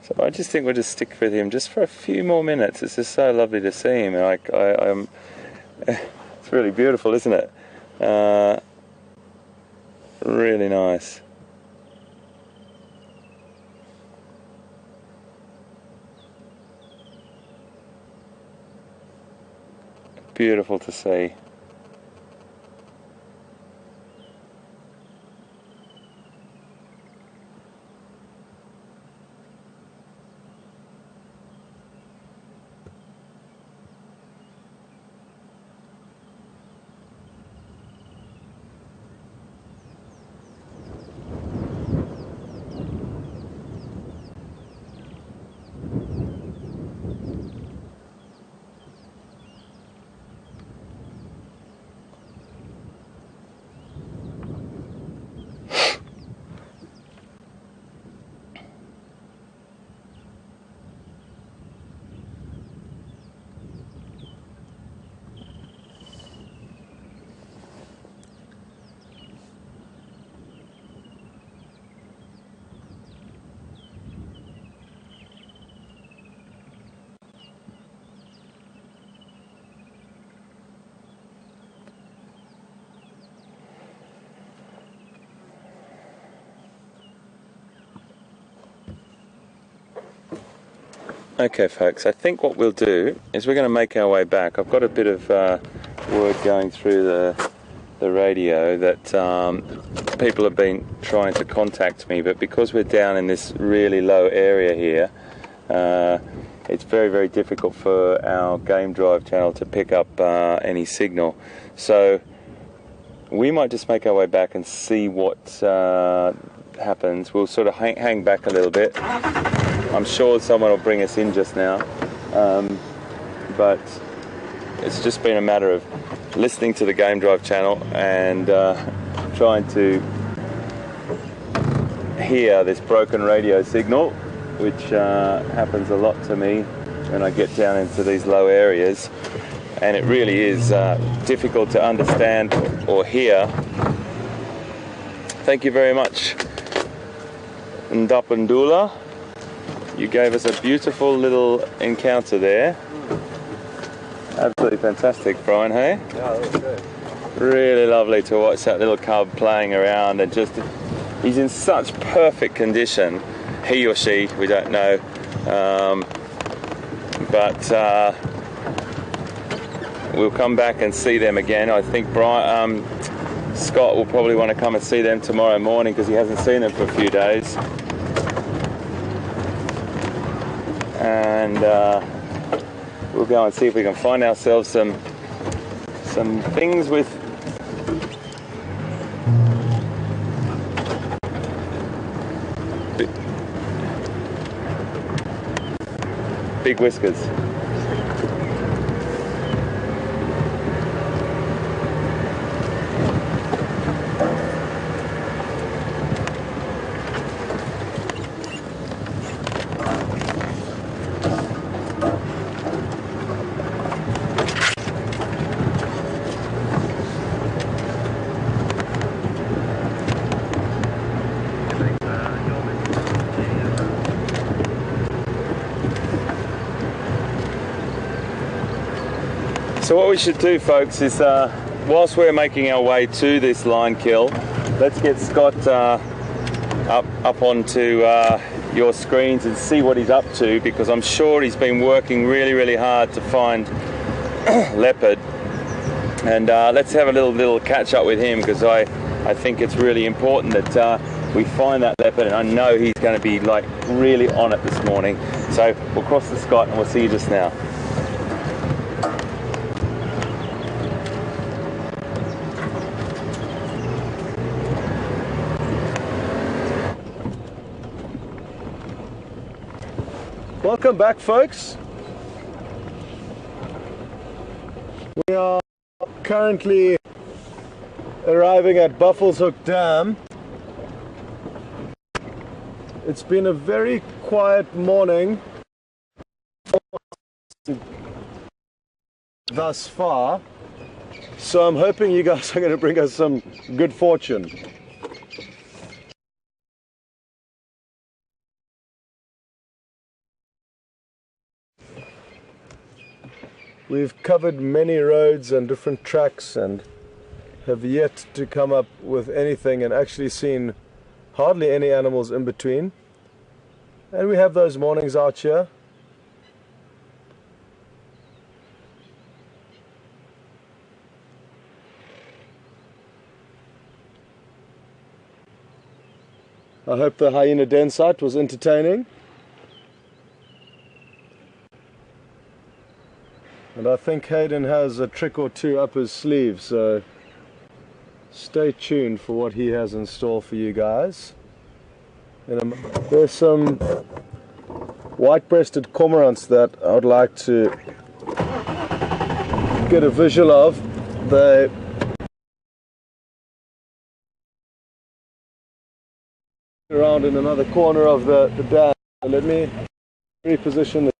So I just think we'll just stick with him just for a few more minutes. It's just so lovely to see him. It's really beautiful, isn't it? Really nice. Beautiful to see. Okay folks, I think what we'll do is we're going to make our way back. I've got a bit of word going through the radio that people have been trying to contact me, but because we're down in this really low area here, it's very difficult for our Game Drive channel to pick up any signal. So we might just make our way back and see what happens. We'll sort of hang back a little bit. I'm sure someone will bring us in just now, but it's just been a matter of listening to the Game Drive channel and trying to hear this broken radio signal, which happens a lot to me when I get down into these low areas, and it really is difficult to understand or hear. Thank you very much, Ndapandula. You gave us a beautiful little encounter there. Absolutely fantastic, Brian, hey? Yeah, that was good. Really lovely to watch that little cub playing around, and just, he's in such perfect condition. He or she, we don't know. But we'll come back and see them again. I think Scott will probably want to come and see them tomorrow morning because he hasn't seen them for a few days. And we'll go and see if we can find ourselves some things with big whiskers. So what we should do, folks, is whilst we're making our way to this line kill, let's get Scott up onto your screens and see what he's up to, because I'm sure he's been working really, really hard to find leopard. And let's have a little catch up with him, because I think it's really important that we find that leopard, and I know he's going to be like really on it this morning. So we'll cross to Scott and we'll see you just now. Welcome back, folks. We are currently arriving at Buffalo's Hook Dam. It's been a very quiet morning thus far, so I'm hoping you guys are going to bring us some good fortune. We've covered many roads and different tracks and have yet to come up with anything, and actually seen hardly any animals in between. And we have those mornings out here. I hope the hyena den site was entertaining. And I think Hayden has a trick or two up his sleeve, so stay tuned for what he has in store for you guys. And there's some white-breasted cormorants that I would like to get a visual of. They around in another corner of the dam. Let me reposition the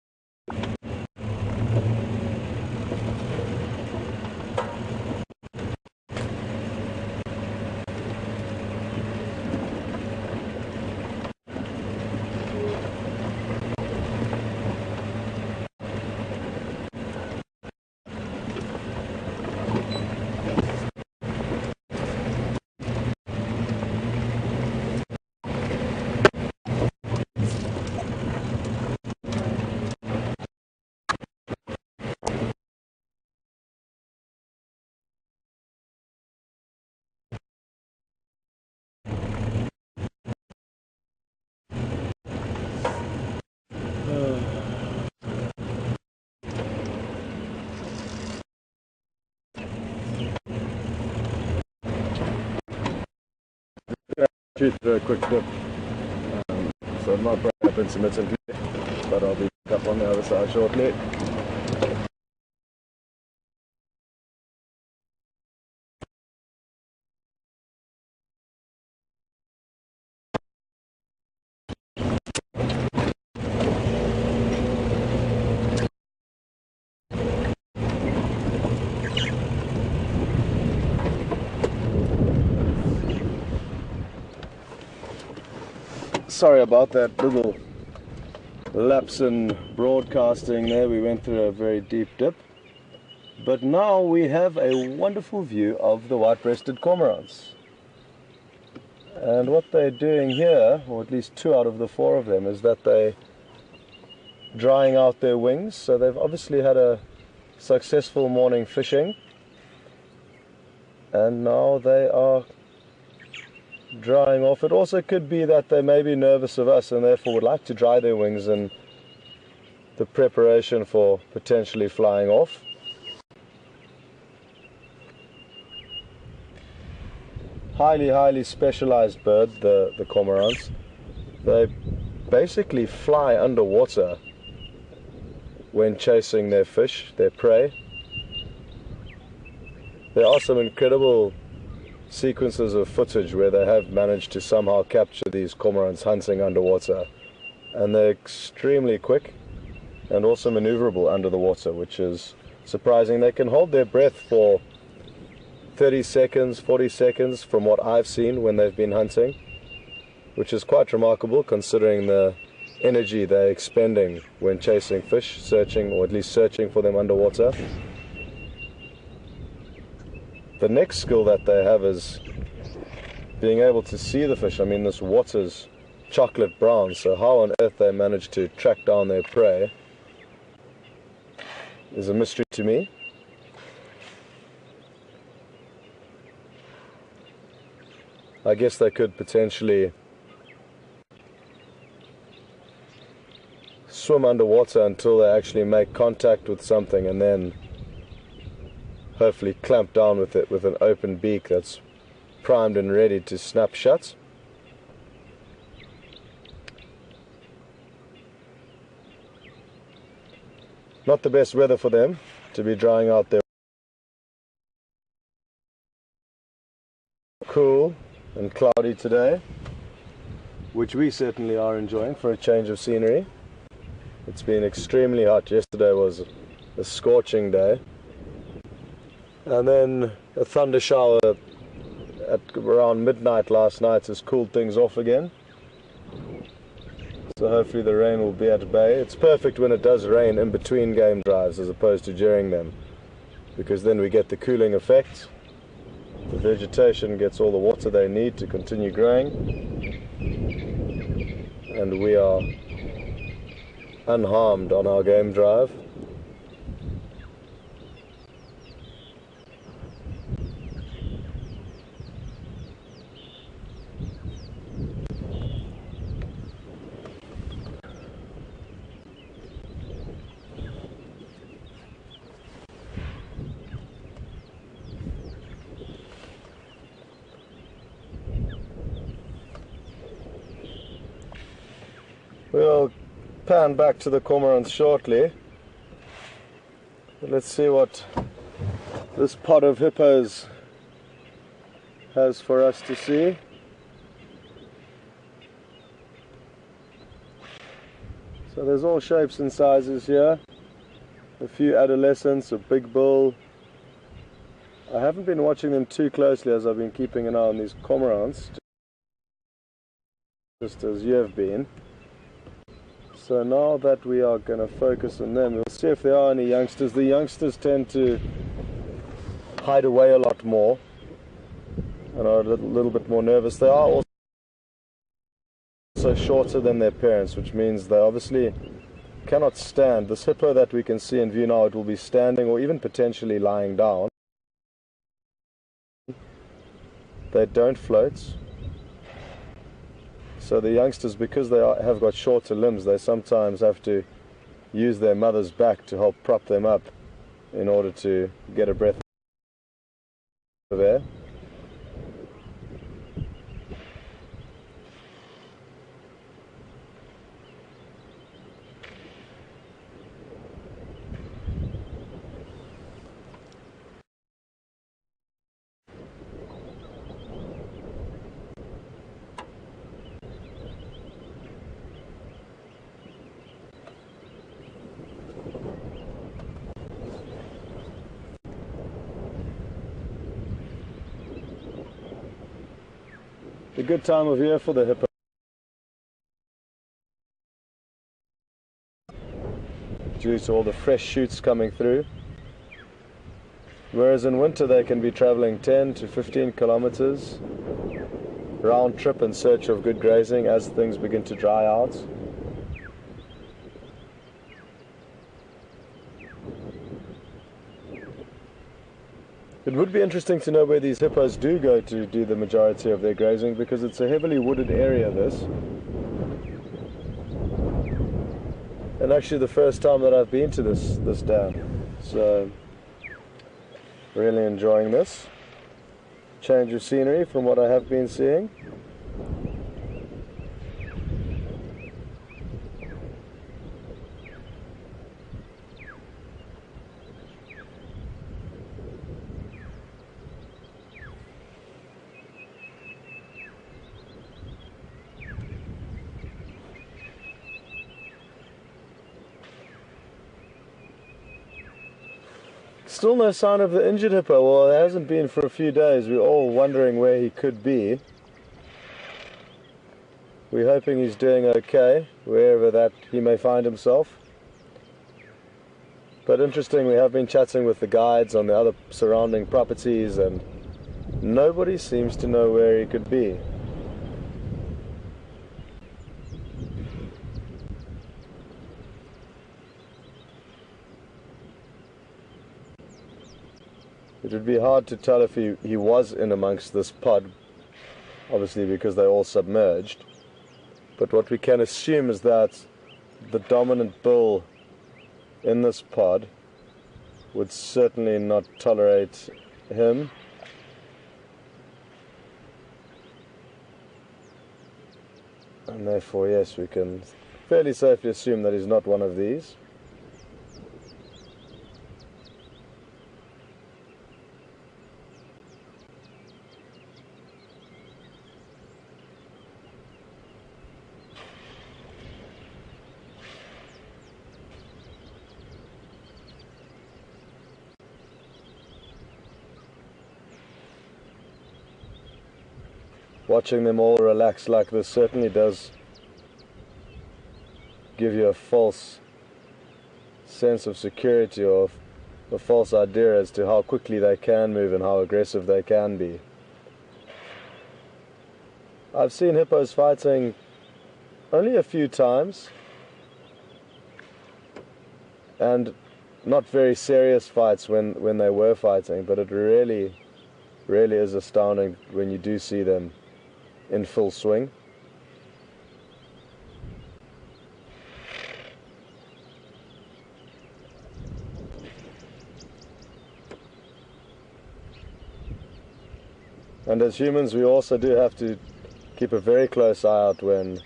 shoot a quick dip. So it might break up intermittently, but I'll be up on the other side shortly. Sorry about that little lapse in broadcasting there. We went through a very deep dip. But now we have a wonderful view of the white-breasted cormorants. And what they're doing here, or at least 2 out of the 4 of them, is that they're drying out their wings. So they've obviously had a successful morning fishing. And now they are drying off. It also could be that they may be nervous of us and therefore would like to dry their wings in the preparation for potentially flying off. Highly specialized bird, the cormorants. They basically fly underwater when chasing their fish, their prey. There are some incredible sequences of footage where they have managed to somehow capture these cormorants hunting underwater, and they're extremely quick and also maneuverable under the water, which is surprising. They can hold their breath for 30 seconds, 40 seconds from what I've seen when they've been hunting, which is quite remarkable considering the energy they're expending when chasing fish, searching, or at least searching for them underwater. The next skill that they have is being able to see the fish. I mean, this water's chocolate brown, so how on earth they manage to track down their prey is a mystery to me. I guess they could potentially swim underwater until they actually make contact with something and then hopefully clamp down with it with an open beak that's primed and ready to snap shut. Not the best weather for them to be drying out there. Cool and cloudy today, which we certainly are enjoying for a change of scenery. It's been extremely hot. Yesterday was a scorching day. And then a thunder shower at around midnight last night has cooled things off again. So hopefully the rain will be at bay. It's perfect when it does rain in between game drives as opposed to during them, because then we get the cooling effect. The vegetation gets all the water they need to continue growing, and we are unharmed on our game drive. We'll pan back to the cormorants shortly. But let's see what this pod of hippos has for us to see. So there's all shapes and sizes here. A few adolescents, a big bull. I haven't been watching them too closely as I've been keeping an eye on these cormorants, just as you have been. So now that we are going to focus on them, we'll see if there are any youngsters. The youngsters tend to hide away a lot more and are a little bit more nervous. They are also shorter than their parents, which means they obviously cannot stand. This hippo that we can see in view now, it will be standing or even potentially lying down. They don't float. So the youngsters, because they have got shorter limbs, they sometimes have to use their mother's back to help prop them up in order to get a breath of air. A good time of year for the hippo. due to all the fresh shoots coming through. Whereas in winter they can be traveling 10 to 15 kilometers round trip in search of good grazing as things begin to dry out. It would be interesting to know where these hippos do go to do the majority of their grazing, because it's a heavily wooded area, this. And actually the first time that I've been to this dam. So really enjoying this change of scenery from what I have been seeing. Still no sign of the injured hippo. Well, there hasn't been for a few days. We're all wondering where he could be. We're hoping he's doing okay, wherever that he may find himself. But interesting, we have been chatting with the guides on the other surrounding properties, and nobody seems to know where he could be. It would be hard to tell if he was in amongst this pod, obviously because they're all submerged. But what we can assume is that the dominant bull in this pod would certainly not tolerate him. And therefore, yes, we can fairly safely assume that he's not one of these. Watching them all relax like this certainly does give you a false sense of security, or a false idea as to how quickly they can move and how aggressive they can be. I've seen hippos fighting only a few times, and not very serious fights when they were fighting, but it really is astounding when you do see them in full swing. And as humans, we also do have to keep a very close eye out when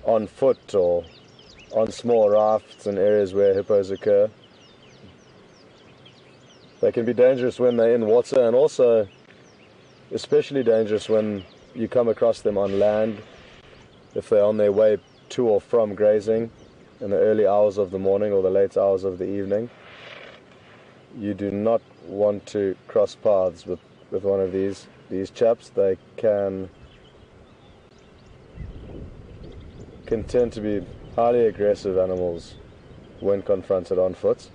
on foot or on small rafts in areas where hippos occur. They can be dangerous when they're in water, and also especially dangerous when you come across them on land, if they're on their way to or from grazing in the early hours of the morning or the late hours of the evening. You do not want to cross paths with one of these chaps. They can tend to be highly aggressive animals when confronted on foot.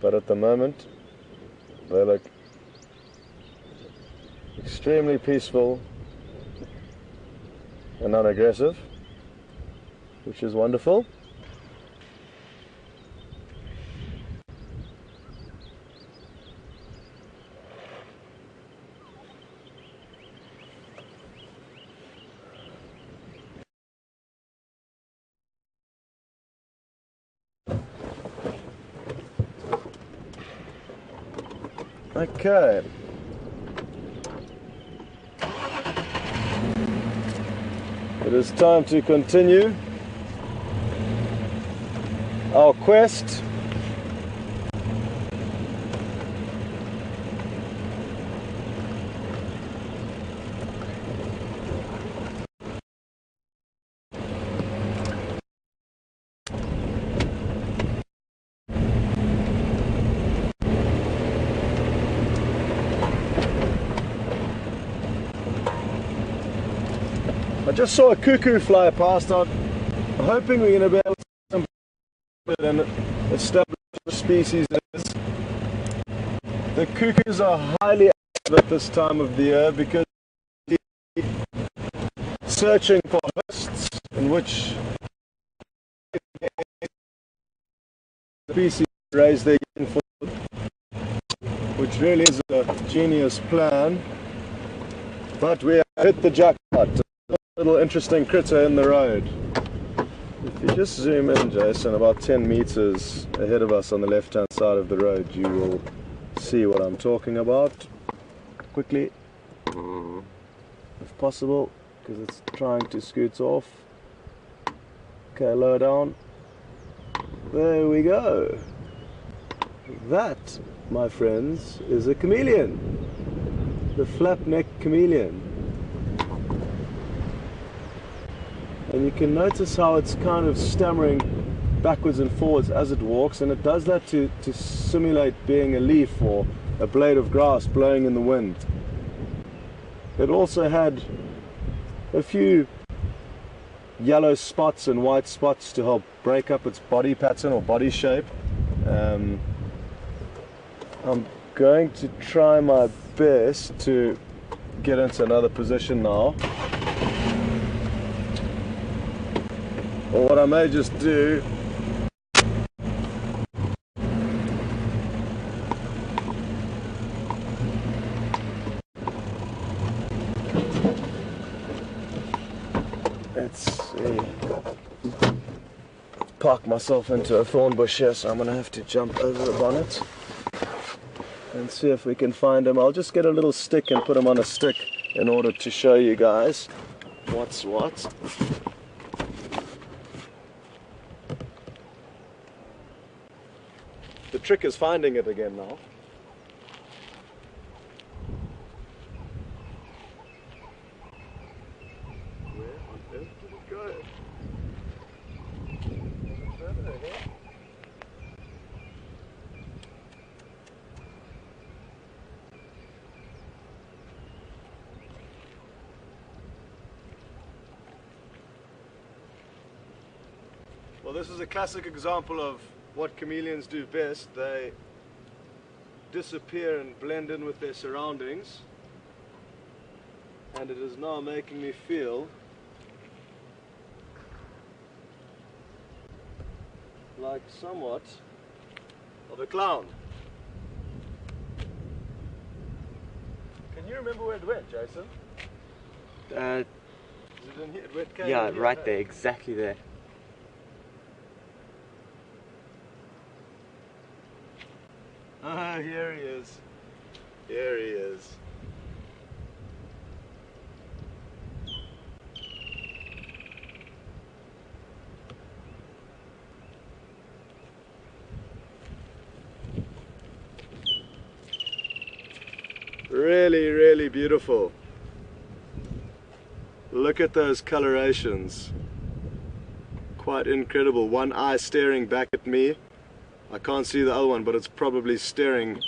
But at the moment, they look extremely peaceful and unaggressive, which is wonderful. Okay. It is time to continue our quest. I just saw a cuckoo fly past. I'm hoping we're going to be able to and establish what species it is. The cuckoos are highly active at this time of the year because they're searching for hosts in which species raise their young food, which really is a genius plan. But we have hit the jackpot. A little interesting critter in the road. If you just zoom in, Jason, about 10 meters ahead of us on the left-hand side of the road, you will see what I'm talking about. Quickly, if possible, because it's trying to scoot off. Okay, lower down. There we go. That, my friends, is a chameleon. The flap-necked chameleon. And you can notice how it's kind of stammering backwards and forwards as it walks, and it does that to simulate being a leaf or a blade of grass blowing in the wind. It also had a few yellow spots and white spots to help break up its body pattern or body shape. I'm going to try my best to get into another position now. Or what I may just do park myself into a thorn bush here, so I'm going to have to jump over the bonnet and see if we can find him. I'll just get a little stick and put him on a stick in order to show you guys what's what. The trick is finding it again now. Where on earth did it go? Well, this is a classic example of what chameleons do best. They disappear and blend in with their surroundings, and it is now making me feel like somewhat of a clown. Can you remember where it went, Jason? Is it in here? It came Yeah, in here, right hey? there, exactly there. Ah, here he is. Here he is. Really, really beautiful. Look at those colorations. Quite incredible. One eye staring back at me. I can't see the other one, but it's probably staring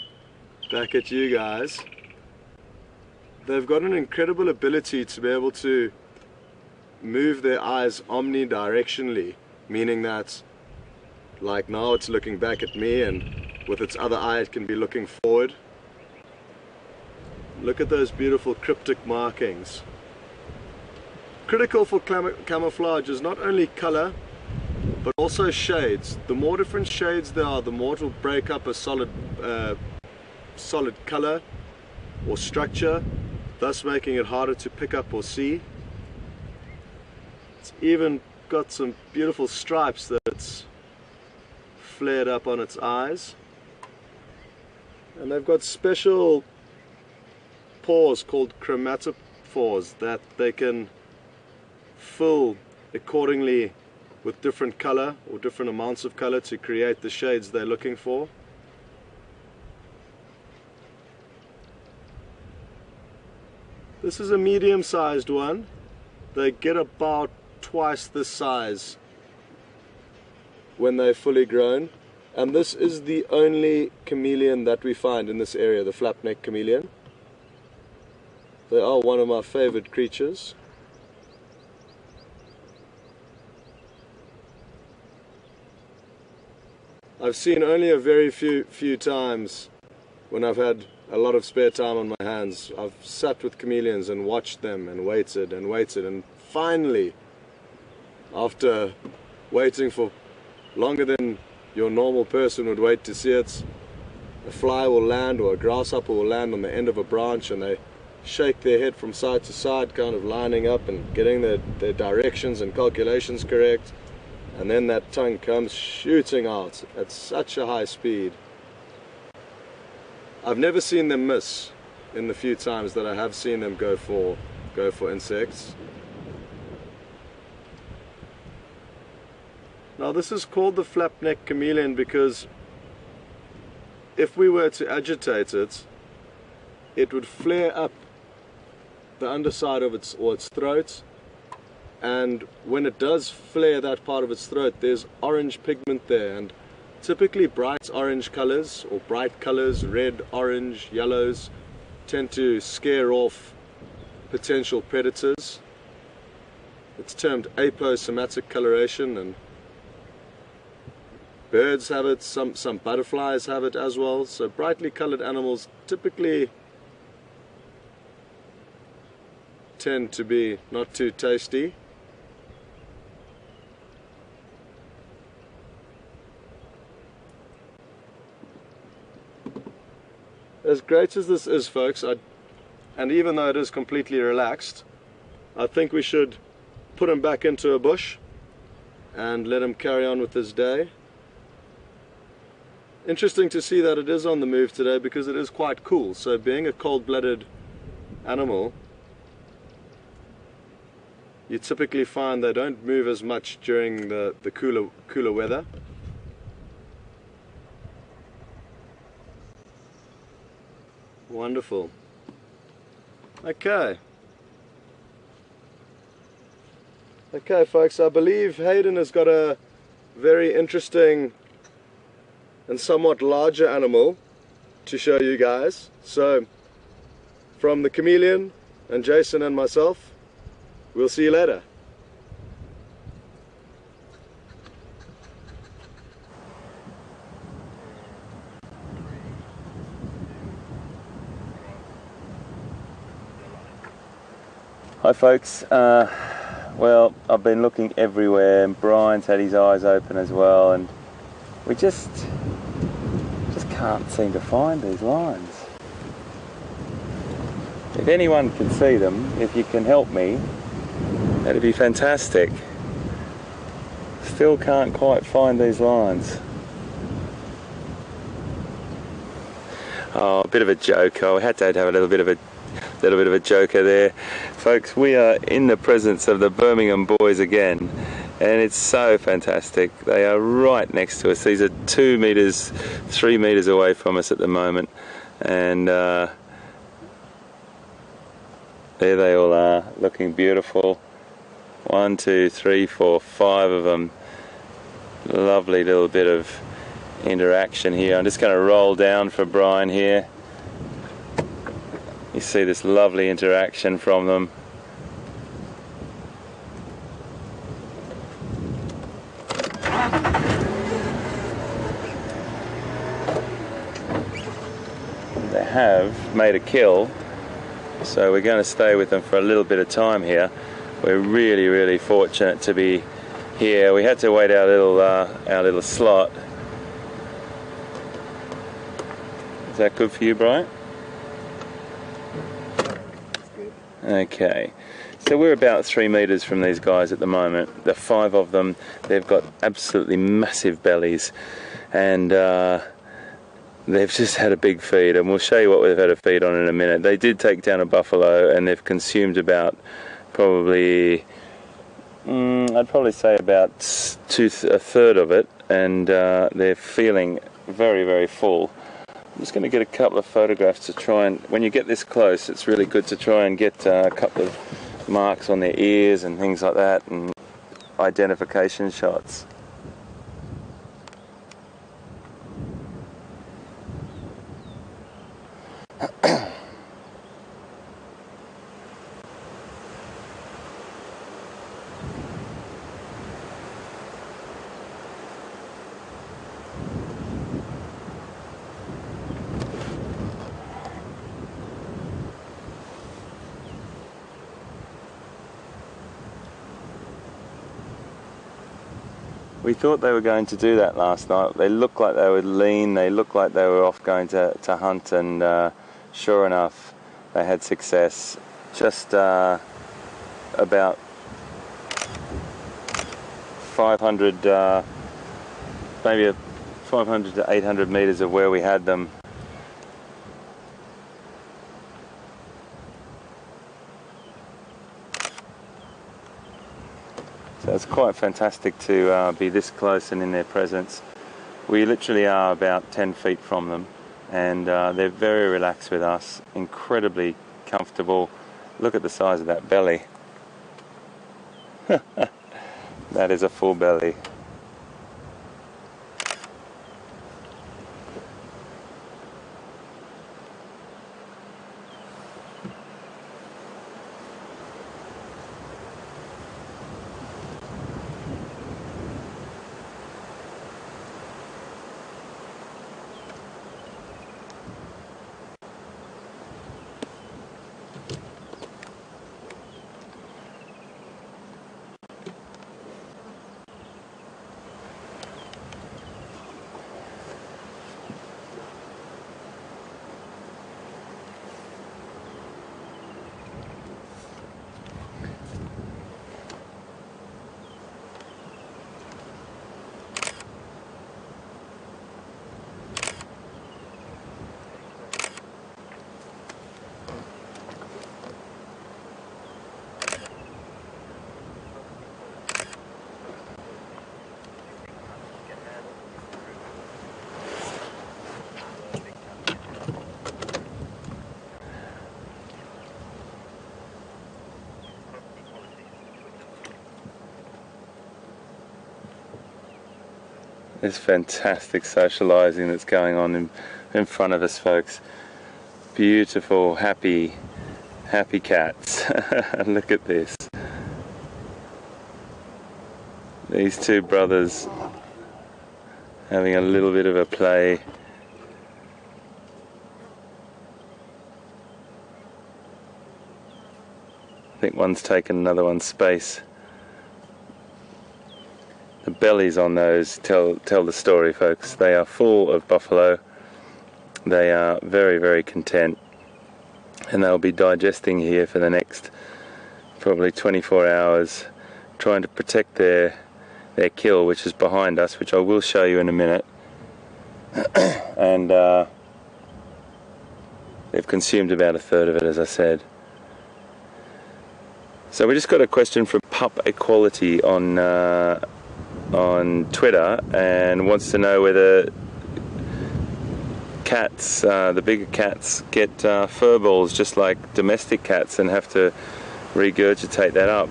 back at you guys. They've got an incredible ability to be able to move their eyes omnidirectionally, meaning that, like now it's looking back at me, and with its other eye it can be looking forward. Look at those beautiful cryptic markings. Critical for camouflage is not only color, but also shades. The more different shades there are, the more it will break up a solid color or structure, thus making it harder to pick up or see. It's even got some beautiful stripes that it's flared up on its eyes. And they've got special pores called chromatophores that they can fill accordingly with different color or different amounts of color to create the shades they're looking for. This is a medium-sized one. They get about twice this size when they're fully grown, and this is the only chameleon that we find in this area, the flap-neck chameleon. They are one of my favorite creatures. I've seen only a very few times when I've had a lot of spare time on my hands. I've sat with chameleons and watched them and waited, and finally, after waiting for longer than your normal person would wait to see it, a fly will land or a grasshopper will land on the end of a branch, and they shake their head from side to side, kind of lining up and getting their directions and calculations correct, and then that tongue comes shooting out at such a high speed. I've never seen them miss in the few times that I have seen them go for insects. Now this is called the flapneck chameleon because if we were to agitate it, it would flare up the underside of its throat, and when it does flare that part of its throat, there's orange pigment there, and typically bright orange colors or bright colors, red, orange, yellows, tend to scare off potential predators. It's termed aposematic coloration, and birds have it, some butterflies have it as well. So brightly colored animals typically tend to be not too tasty. As great as this is, folks, and even though it is completely relaxed, I think we should put him back into a bush and let him carry on with his day. Interesting to see that it is on the move today because it is quite cool. So being a cold-blooded animal, you typically find they don't move as much during the cooler weather. Wonderful. Okay, folks, I believe Hayden has got a very interesting and somewhat larger animal to show you guys. So, from the chameleon and Jason and myself, we'll see you later. Hi folks, well, I've been looking everywhere and Brian's had his eyes open as well, and we just can't seem to find these lines. If anyone can see them, if you can help me, that'd be fantastic. Still can't quite find these lines. Oh, a bit of a joke. I had to have a little bit of a joker there. Folks, we are in the presence of the Birmingham boys again, and it's so fantastic. They are right next to us. These are 2 meters, 3 meters away from us at the moment, and there they all are, looking beautiful. 1, 2, 3, 4, 5 of them. Lovely little bit of interaction here. I'm just going to roll down for Brian here. You see this lovely interaction from them. They have made a kill, so we're going to stay with them for a little bit of time here. We're really fortunate to be here. We had to wait our little slot. Is that good for you, Brian? Okay, so we're about 3 meters from these guys at the moment. The 5 of them, they've got absolutely massive bellies, and they've just had a big feed, and we'll show you what we've had a feed on in a minute. They did take down a buffalo, and they've consumed about probably, I'd probably say about a third of it, and they're feeling very full. I'm just going to get a couple of photographs to try and, when you get this close, it's really good to try and get a couple of marks on their ears and things like that, and identification shots. We thought they were going to do that last night. They looked like they were lean, they looked like they were off going to hunt, and sure enough, they had success. Just about 500, maybe 500 to 800 meters of where we had them. So it's quite fantastic to be this close and in their presence. We literally are about 10 feet from them, and they're very relaxed with us, incredibly comfortable. Look at the size of that belly. That is a full belly. There's fantastic socialising that's going on in front of us, folks. Beautiful, happy cats. Look at this. These two brothers having a little bit of a play. I think one's taken another one's space. The bellies on those tell the story, folks. They are full of buffalo. They are very, very content, and they'll be digesting here for the next probably 24 hours, trying to protect their kill, which is behind us, which I will show you in a minute. And they've consumed about a third of it, as I said. So we just got a question from Pup Equality on Twitter, and wants to know whether cats, the bigger cats, get fur balls just like domestic cats and have to regurgitate that up.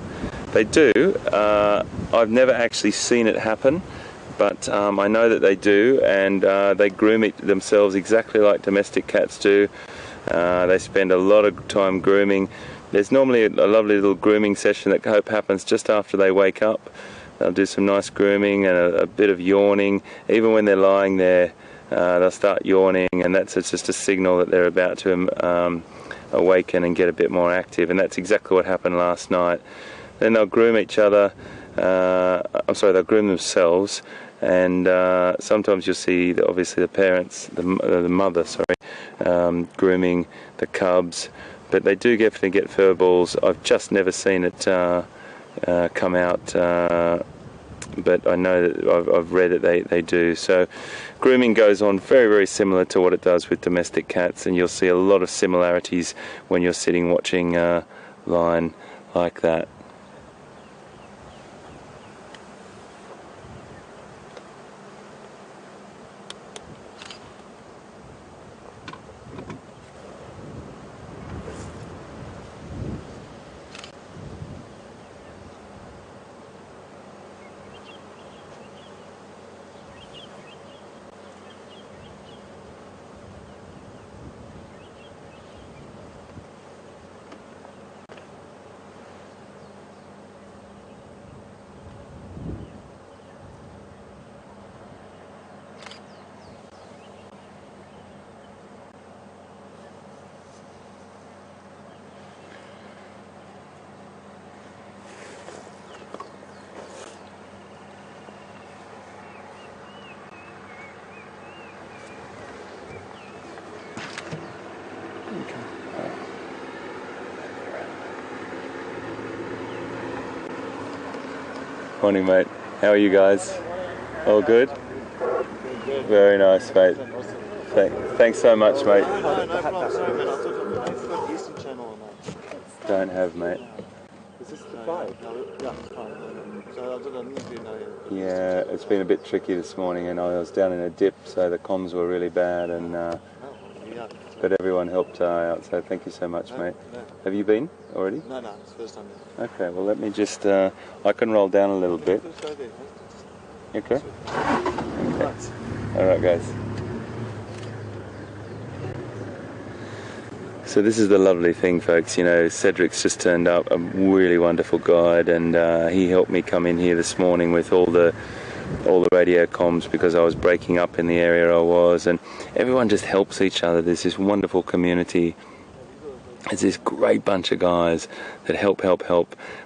They do. I've never actually seen it happen, but I know that they do, and they groom it themselves exactly like domestic cats do. They spend a lot of time grooming. There's normally a lovely little grooming session that happens just after they wake up. They'll do some nice grooming and a bit of yawning. Even when they're lying there, they'll start yawning, and that's just a signal that they're about to awaken and get a bit more active. And that's exactly what happened last night. Then they'll groom each other. They'll groom themselves, and sometimes you'll see, obviously, the parents, the mother, grooming the cubs. But they do definitely get fur balls. I've just never seen it come out, but I know that I've read that they do. So grooming goes on very, very similar to what it does with domestic cats, and you'll see a lot of similarities when you're sitting watching line like that. Morning, mate. How are you guys? All good? Very nice, mate. Thanks so much, mate. No problem. Sorry, man. I thought I've got Eastern Channel on that. Don't have, mate. Is this the 5? Yeah, it's 5. So I don't know if you know. Yeah, it's been a bit tricky this morning, and I was down in a dip, so the comms were really bad, and but everyone helped out, so thank you so much, mate. Have you been already? No, it's the first time. Okay, well let me just, I can roll down a little bit. Okay? Okay. Alright, guys. So this is the lovely thing, folks. You know, Cedric's just turned up, a really wonderful guide, and he helped me come in here this morning with all the radio comms because I was breaking up in the area I was, and everyone just helps each other. There's this wonderful community. There's this great bunch of guys that help.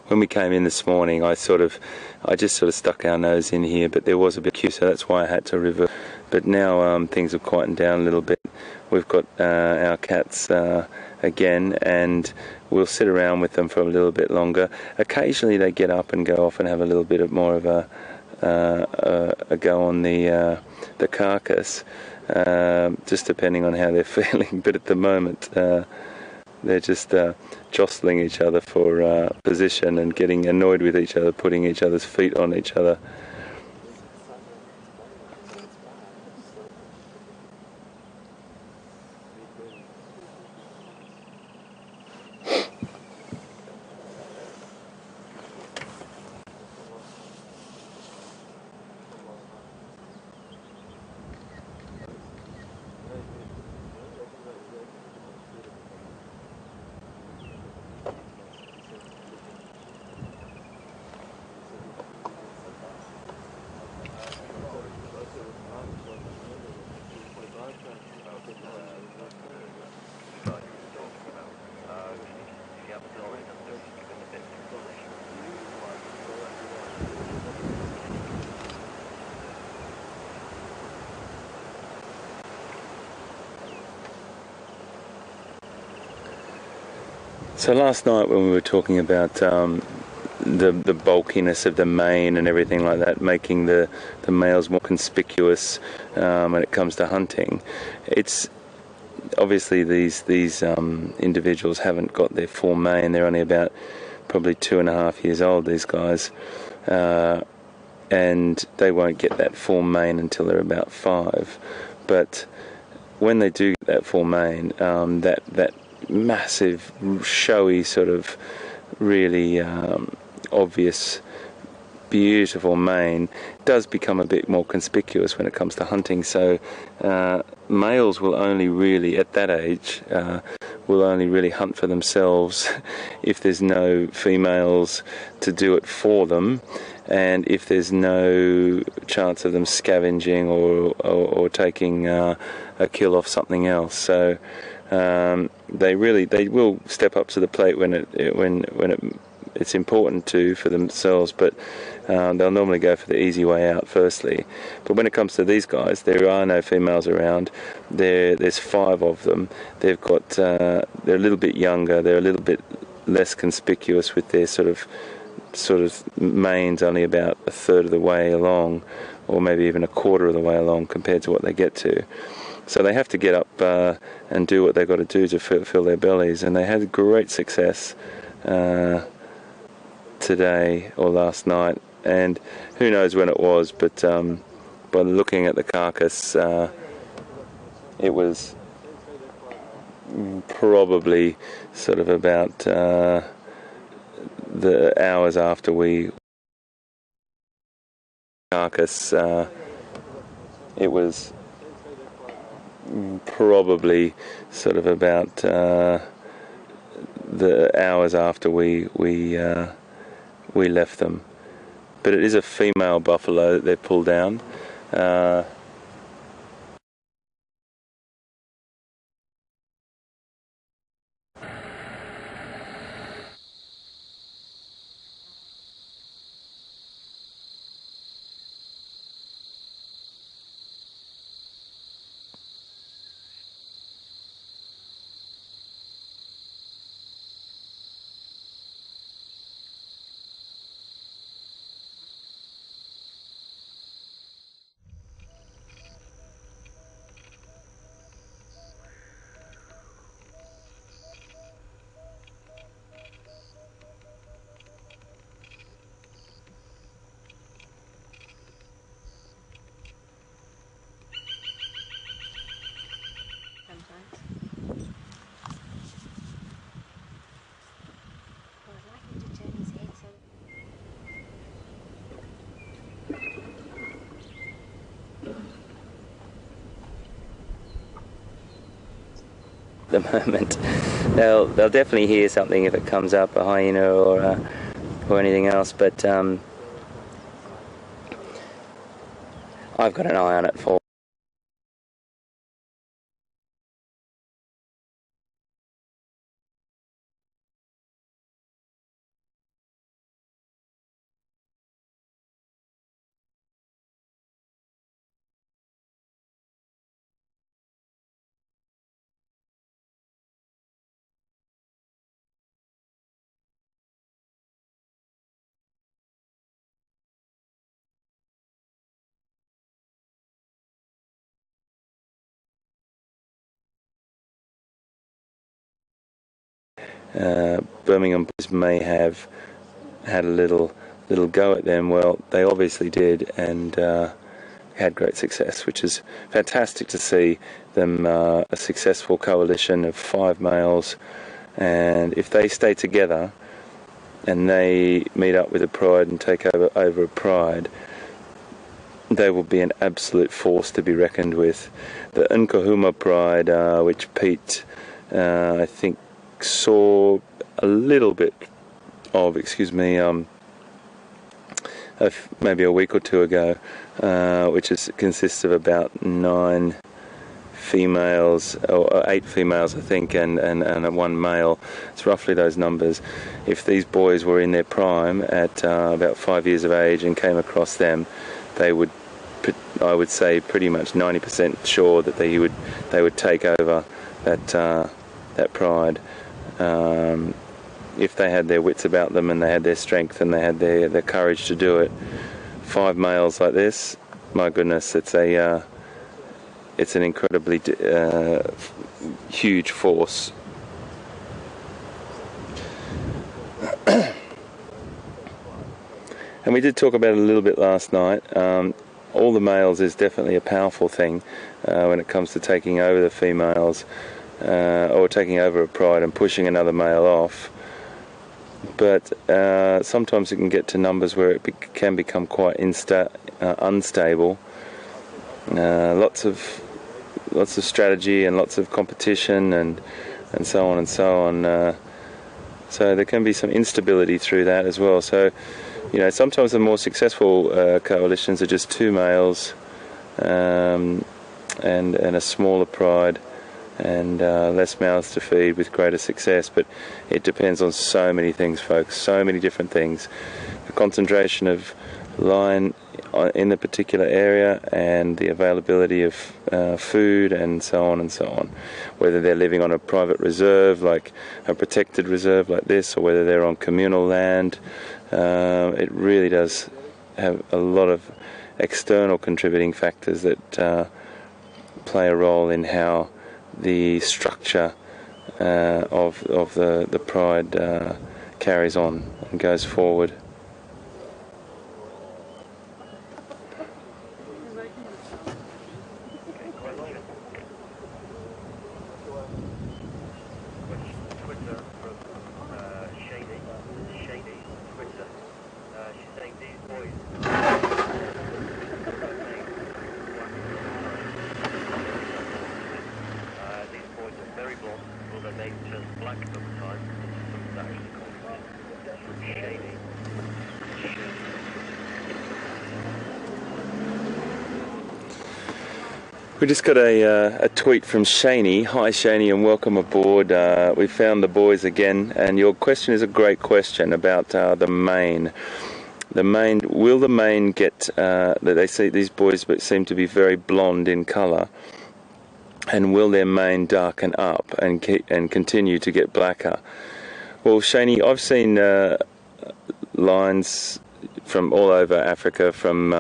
When we came in this morning, I just sort of stuck our nose in here, but there was a bit of queue, so that's why I had to revert. But now things have quietened down a little bit. We've got our cats again, and we'll sit around with them for a little bit longer. Occasionally they get up and go off and have a little bit of more of a go on the carcass, just depending on how they're feeling. But at the moment, they're just jostling each other for position and getting annoyed with each other, putting each other's feet on each other. So last night when we were talking about the bulkiness of the mane and everything like that, making the males more conspicuous when it comes to hunting, it's obviously these individuals haven't got their full mane. They're only about probably 2.5 years old, these guys, and they won't get that full mane until they're about 5. But when they do get that full mane, that massive, showy, sort of really obvious, beautiful mane does become a bit more conspicuous when it comes to hunting. So males will only really, at that age, will only really hunt for themselves if there's no females to do it for them, and if there's no chance of them scavenging or taking a kill off something else. So they will step up to the plate when it's important to for themselves, but they'll normally go for the easy way out firstly. But when it comes to these guys, there are no females around. There's 5 of them. They've got they're a little bit younger. They're a little bit less conspicuous with their sort of manes only about a third of the way along, or maybe even a quarter of the way along compared to what they get to. So they have to get up and do what they've got to do to fill their bellies, and they had great success today or last night, and who knows when it was, but by looking at the carcass, it was probably sort of about the hours after we carcass. It was probably sort of about the hours after we left them. But it is a female buffalo that they've pulled down. at the moment. They'll definitely hear something if it comes up, a hyena or anything else, but I've got an eye on it for. Birmingham boys may have had a little go at them. Well, they obviously did, and had great success, which is fantastic to see them, a successful coalition of 5 males, and if they stay together and they meet up with a pride and take over a pride, they will be an absolute force to be reckoned with. The Nkuhuma pride, which Pete, I think, saw a little bit of, maybe a week or two ago, which consists of about 9 females, or 8 females I think, and 1 male. It's roughly those numbers. If these boys were in their prime at about 5 years of age and came across them, they would, I would say, pretty much 90% sure that they would take over that pride. If they had their wits about them and they had their strength and they had their courage to do it. 5 males like this, my goodness, it's an incredibly huge force. And we did talk about it a little bit last night. All the males is definitely a powerful thing when it comes to taking over the females, or taking over a pride and pushing another male off. But sometimes it can get to numbers where it can become quite unstable. Lots of strategy and lots of competition and so on and so on. So there can be some instability through that as well. So, sometimes the more successful coalitions are just 2 males and a smaller pride, and less mouths to feed with greater success. But it depends on so many things, folks, so many different things. The concentration of line in the particular area and the availability of food and so on and so on. Whether they're living on a private reserve, like a protected reserve like this, or whether they're on communal land, it really does have a lot of external contributing factors that play a role in how the structure of the pride carries on and goes forward. We just got a tweet from Shaney. Hi Shaney, and welcome aboard. We found the boys again, and your question is a great question about the mane. Will the mane get, that they see these boys but seem to be very blonde in colour, and will their mane darken up and continue to get blacker? Well, Shaney, I've seen lines from all over Africa, from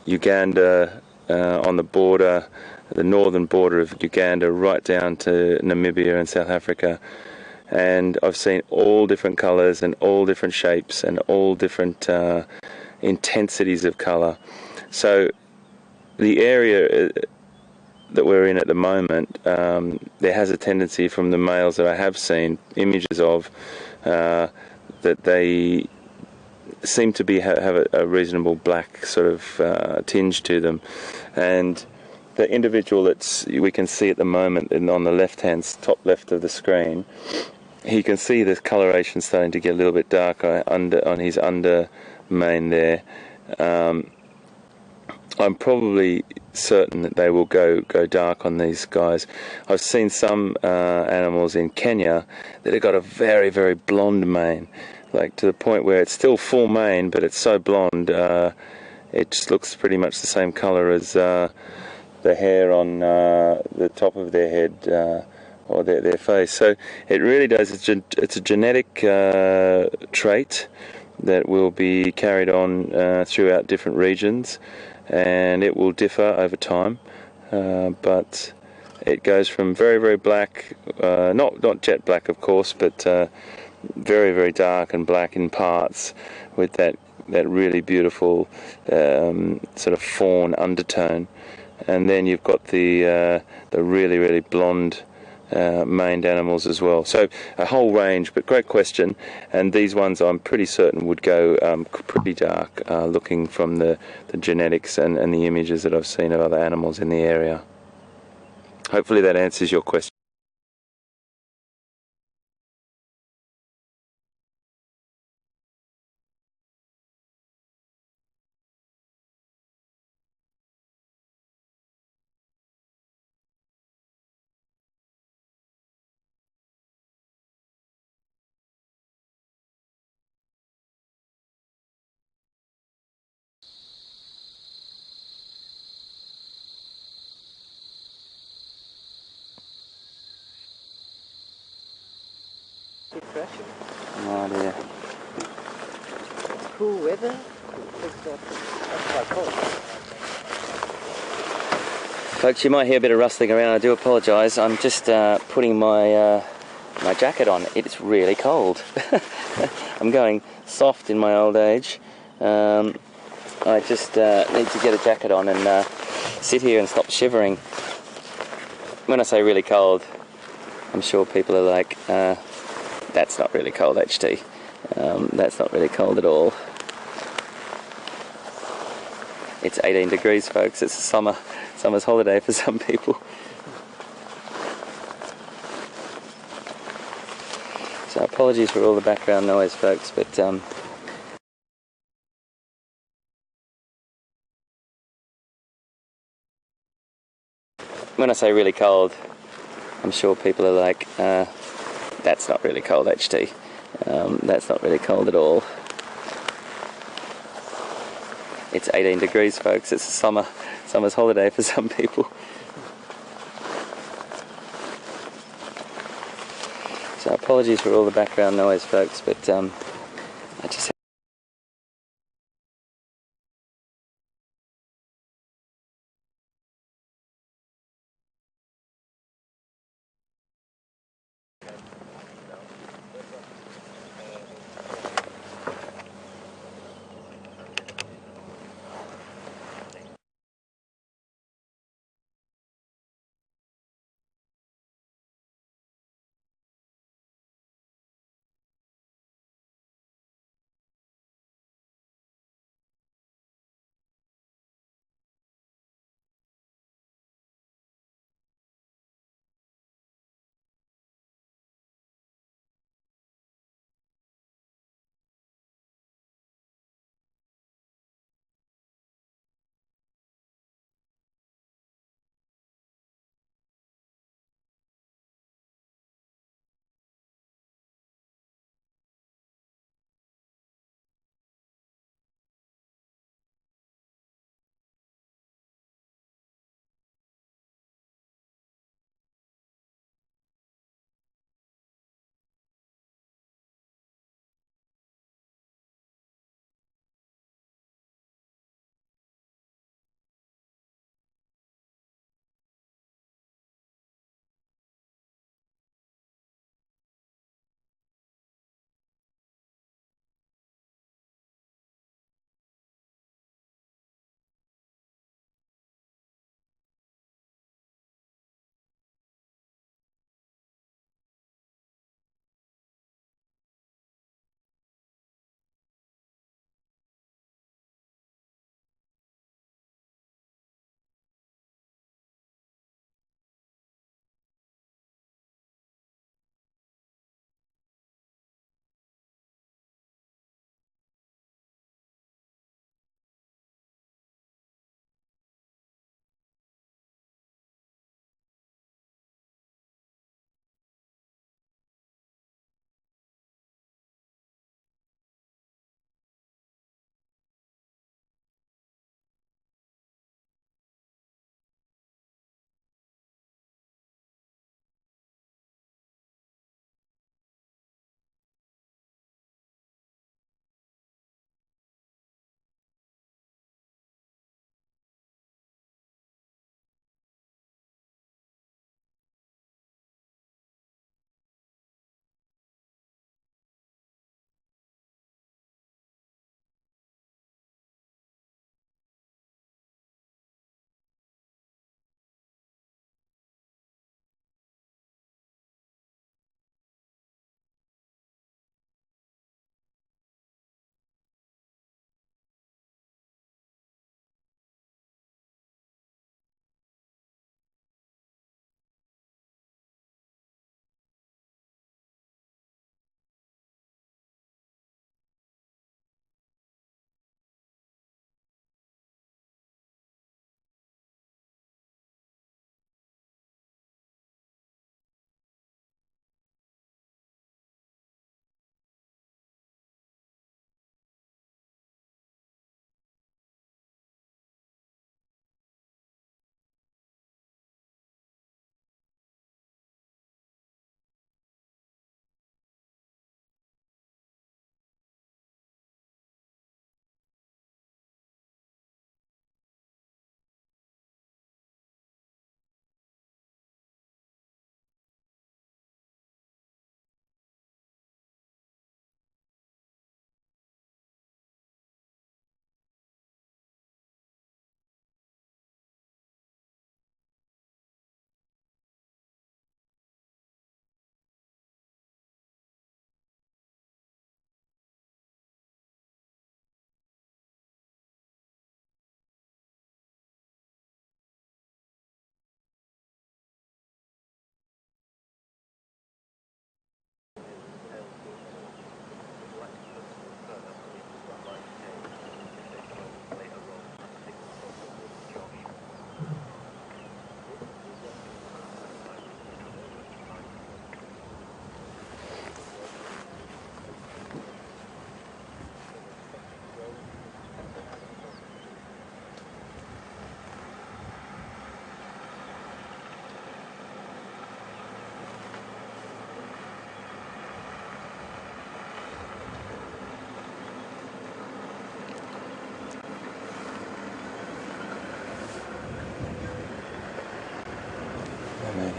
Uganda, on the border, the northern border of Uganda, right down to Namibia and South Africa, and I've seen all different colours and all different shapes and all different intensities of colour. So the area that we're in at the moment, there has a tendency from the males that I have seen images of, that they seem to have a reasonable black sort of tinge to them, and the individual we can see at the moment on the top left of the screen, you can see the coloration starting to get a little bit darker on his under mane there. I'm probably certain that they will go dark on these guys. I've seen some animals in Kenya that have got a very, very blonde mane, like to the point where it's still full mane, but it's so blonde it just looks pretty much the same colour as the hair on the top of their head or their face. So it really does. It's a genetic trait that will be carried on throughout different regions, and it will differ over time, but it goes from very, very black, not jet black of course, but very, very dark and black in parts, with that really beautiful sort of fawn undertone, and then you've got the really, really blonde maned animals as well. So a whole range, but great question. And these ones I'm pretty certain would go pretty dark, looking from the genetics and the images that I've seen of other animals in the area. Hopefully that answers your question. Depression. Oh dear. Cool weather. That's quite cold. Folks, you might hear a bit of rustling around. I do apologise. I'm just putting my my jacket on. It's really cold. I'm going soft in my old age. I just need to get a jacket on and sit here and stop shivering. When I say really cold, I'm sure people are like, that's not really cold, HT. That's not really cold at all. It's 18 degrees, folks. It's a summer's holiday for some people. So apologies for all the background noise, folks, but when I say really cold, I'm sure people are like, that's not really cold, HT. That's not really cold at all. It's 18 degrees, folks. It's a summer's holiday for some people. So apologies for all the background noise, folks, but I just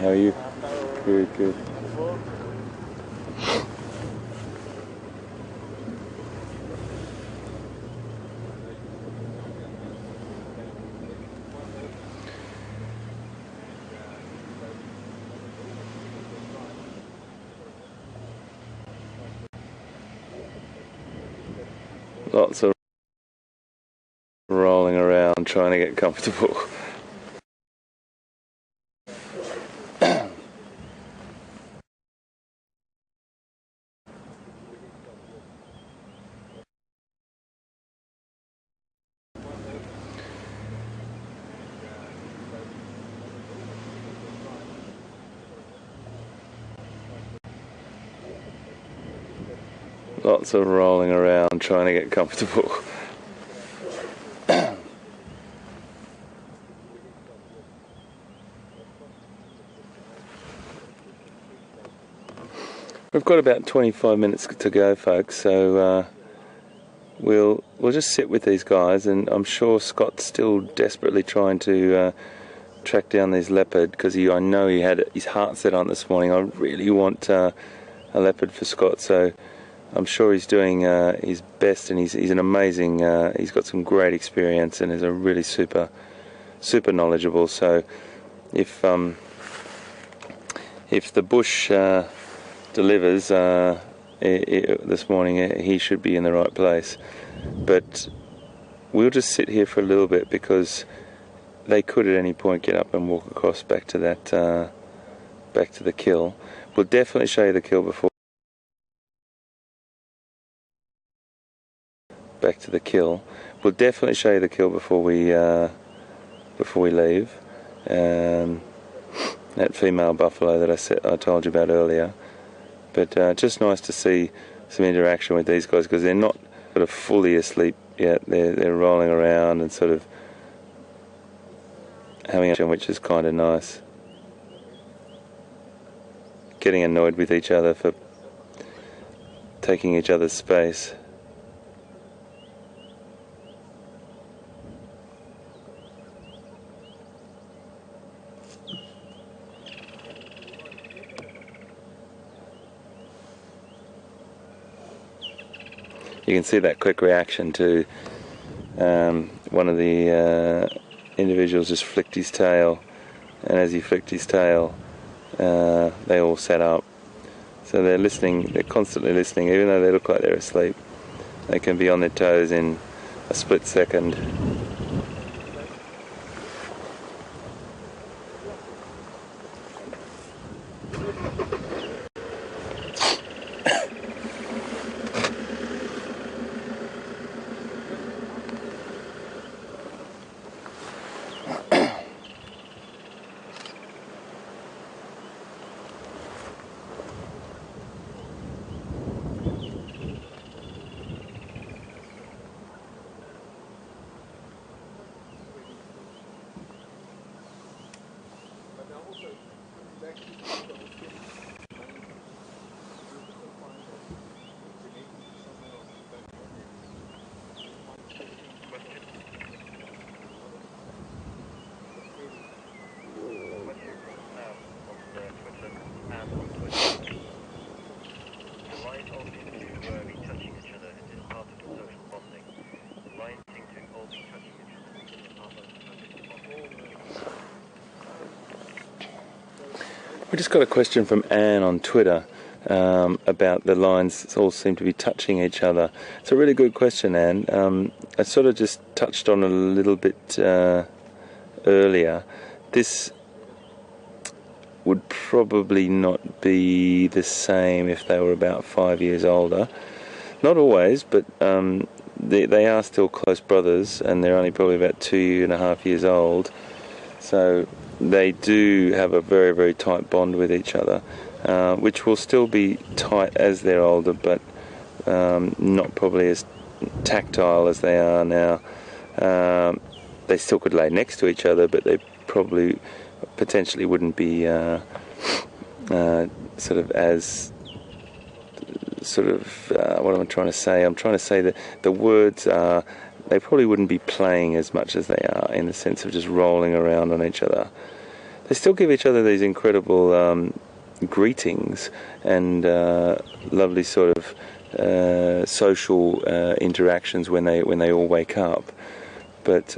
How are you? Good, good. Lots of rolling around trying to get comfortable. Lots of rolling around trying to get comfortable. We've got about 25 minutes to go, folks, so we'll just sit with these guys, and I'm sure Scott's still desperately trying to track down these leopard, because I know he had his heart set on this morning. I really want a leopard for Scott, so I'm sure he's doing his best, and he's an amazing, he's got some great experience and is a really super knowledgeable. So if the bush delivers this morning, he should be in the right place. But we'll just sit here for a little bit, because they could at any point get up and walk across back to that back to the kill. We'll definitely show you the kill before We'll definitely show you the kill before we leave. That female buffalo that I told you about earlier. But just nice to see some interaction with these guys, because they're not sort of fully asleep yet. They're rolling around and sort of having action, which is kind of nice. Getting annoyed with each other for taking each other's space. You can see that quick reaction to one of the individuals just flicked his tail, and as he flicked his tail, they all sat up. So they're listening, they're constantly listening, even though they look like they're asleep. They can be on their toes in a split second. We just got a question from Anne on Twitter about the lines all seem to be touching each other. It's a really good question, Anne. I sort of just touched on it a little bit earlier. This would probably not be the same if they were about 5 years older. Not always, but they are still close brothers, and they're only probably about 2.5 years old. So they do have a very, very tight bond with each other, which will still be tight as they're older, but not probably as tactile as they are now. They still could lay next to each other, but they probably potentially wouldn't be sort of as what am I trying to say? I'm trying to say that the words are, they probably wouldn't be playing as much as they are, in the sense of just rolling around on each other. they still give each other these incredible greetings and lovely sort of social interactions when they all wake up. But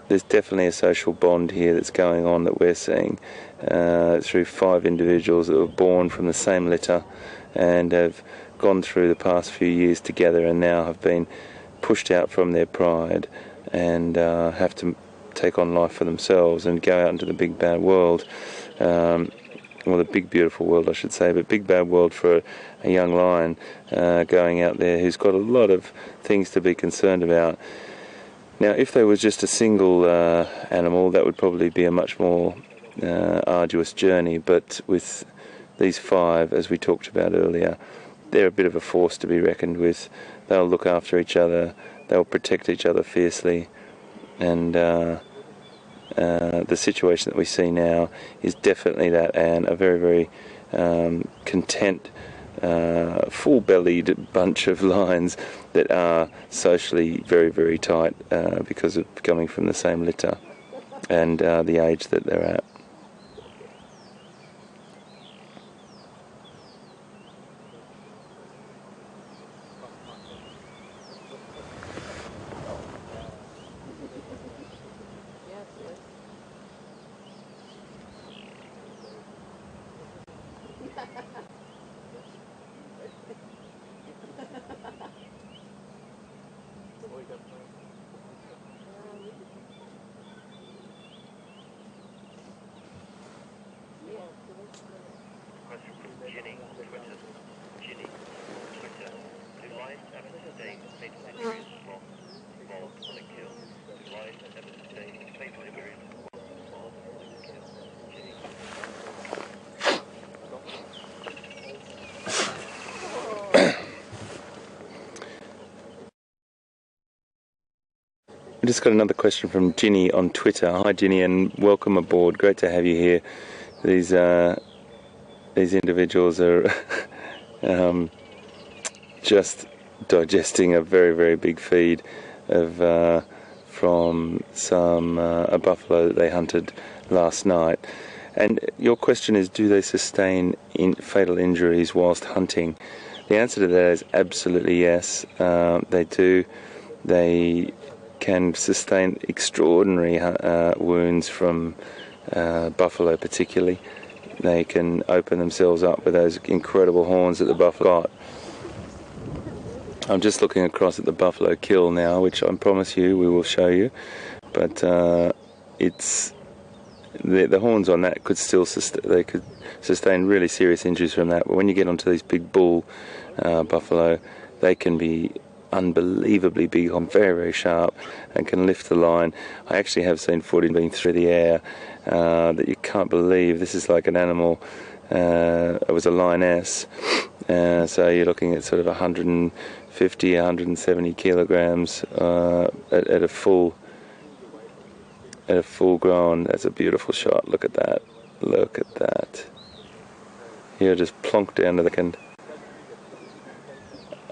there's definitely a social bond here that's going on that we're seeing through 5 individuals that were born from the same litter and have gone through the past few years together and now have been pushed out from their pride and have to take on life for themselves and go out into the big bad world. Well, the big beautiful world, I should say, but big bad world for a young lion going out there who's got a lot of things to be concerned about. Now, if there was just a single animal, that would probably be a much more arduous journey, but with these 5, as we talked about earlier, they're a bit of a force to be reckoned with. They'll look after each other, they'll protect each other fiercely, and the situation that we see now is definitely that, and a very, very content, full-bellied bunch of lions that are socially very, very tight because of coming from the same litter and the age that they're at. Question from Ginny, Twitter. Ginny, Twitter. Do lions ever sustain fatal injuries from small sonic kill? Do lions ever sustain fatal injuries from small sonic kill? Ginny. We just got another question from Ginny on Twitter. Hi Ginny, and welcome aboard. Great to have you here. These individuals are just digesting a very, very big feed of from a buffalo that they hunted last night. And your question is, do they sustain fatal injuries whilst hunting? The answer to that is absolutely yes. They do. They can sustain extraordinary wounds from buffalo particularly. They can open themselves up with those incredible horns that the buffalo got. I'm just looking across at the buffalo kill now, which I promise you we will show you, but it's the horns on that could still sustain really serious injuries from that. But when you get onto these big bull buffalo, they can be unbelievably big, very, very sharp, and can lift the line. I actually have seen footage being through the air that you can't believe. This is like an animal. It was a lioness, so you're looking at sort of 150, 170 kilograms at a full grown. That's a beautiful shot. Look at that. Look at that. Here, just plonked down to the end.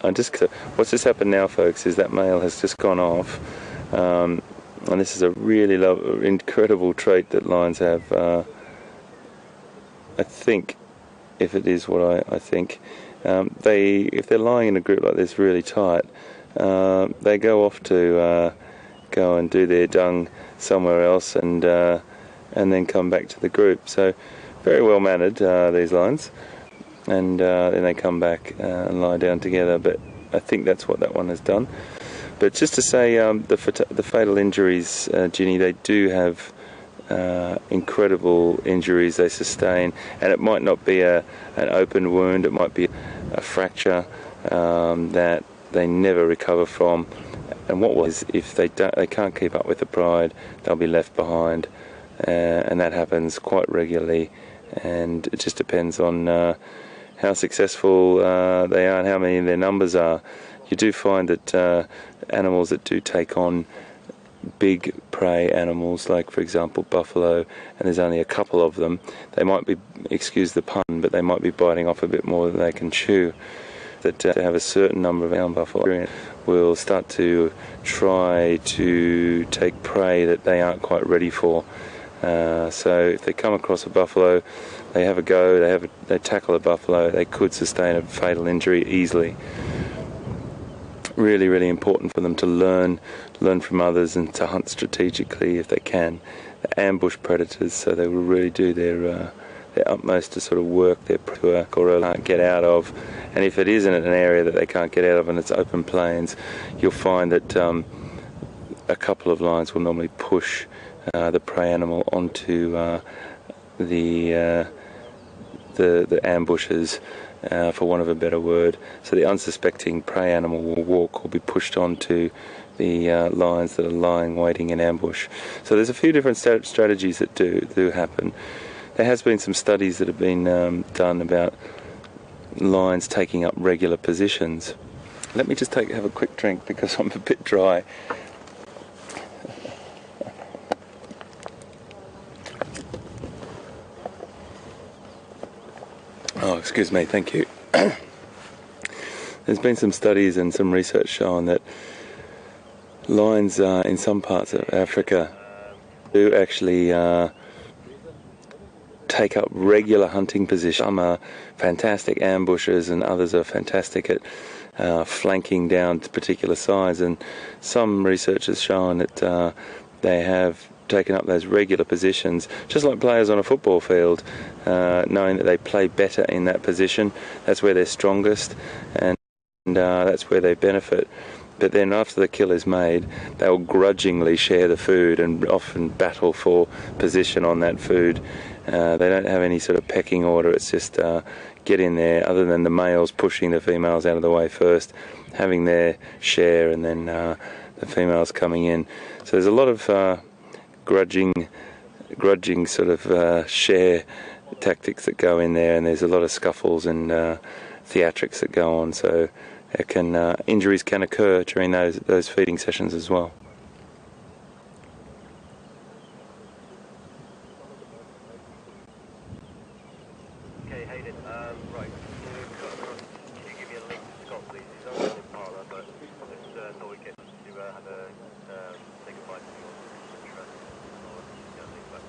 What's just happened now, folks, is that male has just gone off, and this is a really incredible trait that lions have. I think, if it is what I think, if they're lying in a group like this really tight, they go off to go and do their dung somewhere else, and then come back to the group. So very well mannered, these lions. And then they come back and lie down together, but I think that's what that one has done. But just to say, the fatal injuries, Ginny, they do have incredible injuries they sustain, and it might not be an open wound, it might be a fracture that they never recover from. And what was, if they can't keep up with the pride, they'll be left behind, and that happens quite regularly, and it just depends on how successful they are and how many their numbers are. You do find that animals that do take on big prey animals, like for example buffalo, and there's only a couple of them, they might be, excuse the pun, but they might be biting off a bit more than they can chew. That to have a certain number of young buffalo will start to try to take prey that they aren't quite ready for. So if they come across a buffalo, they have a go, they tackle a buffalo, they could sustain a fatal injury easily. Really, really important for them to learn from others and to hunt strategically if they can. They're ambush predators, so they will really do their utmost to sort of work their prey or get out of. And if it isn't an area that they can't get out of and it's open plains, you'll find that a couple of lions will normally push the prey animal onto the ambushes, for want of a better word. So the unsuspecting prey animal will walk or be pushed onto the lions that are lying waiting in ambush. So there's a few different strategies that do happen. There has been some studies that have been done about lions taking up regular positions. Let me just have a quick drink because I'm a bit dry. Oh, excuse me, thank you. There's been some studies and some research showing that lions in some parts of Africa do actually take up regular hunting positions. Some are fantastic ambushers and others are fantastic at flanking down to particular sides, and some research has shown that they have taken up those regular positions, just like players on a football field, knowing that they play better in that position. That's where they're strongest, and that's where they benefit. But then after the kill is made, they'll grudgingly share the food and often battle for position on that food. They don't have any sort of pecking order. It's just get in there, other than the males pushing the females out of the way first, having their share, and then the females coming in. So there's a lot of grudging sort of share tactics that go in there, and there's a lot of scuffles and theatrics that go on. So injuries can occur during those feeding sessions as well. Okay, Hayden, right, can you give me a link to Scott, please? He's over in Impala, but just thought we'd get to have a say goodbye to you on interest, or get a link back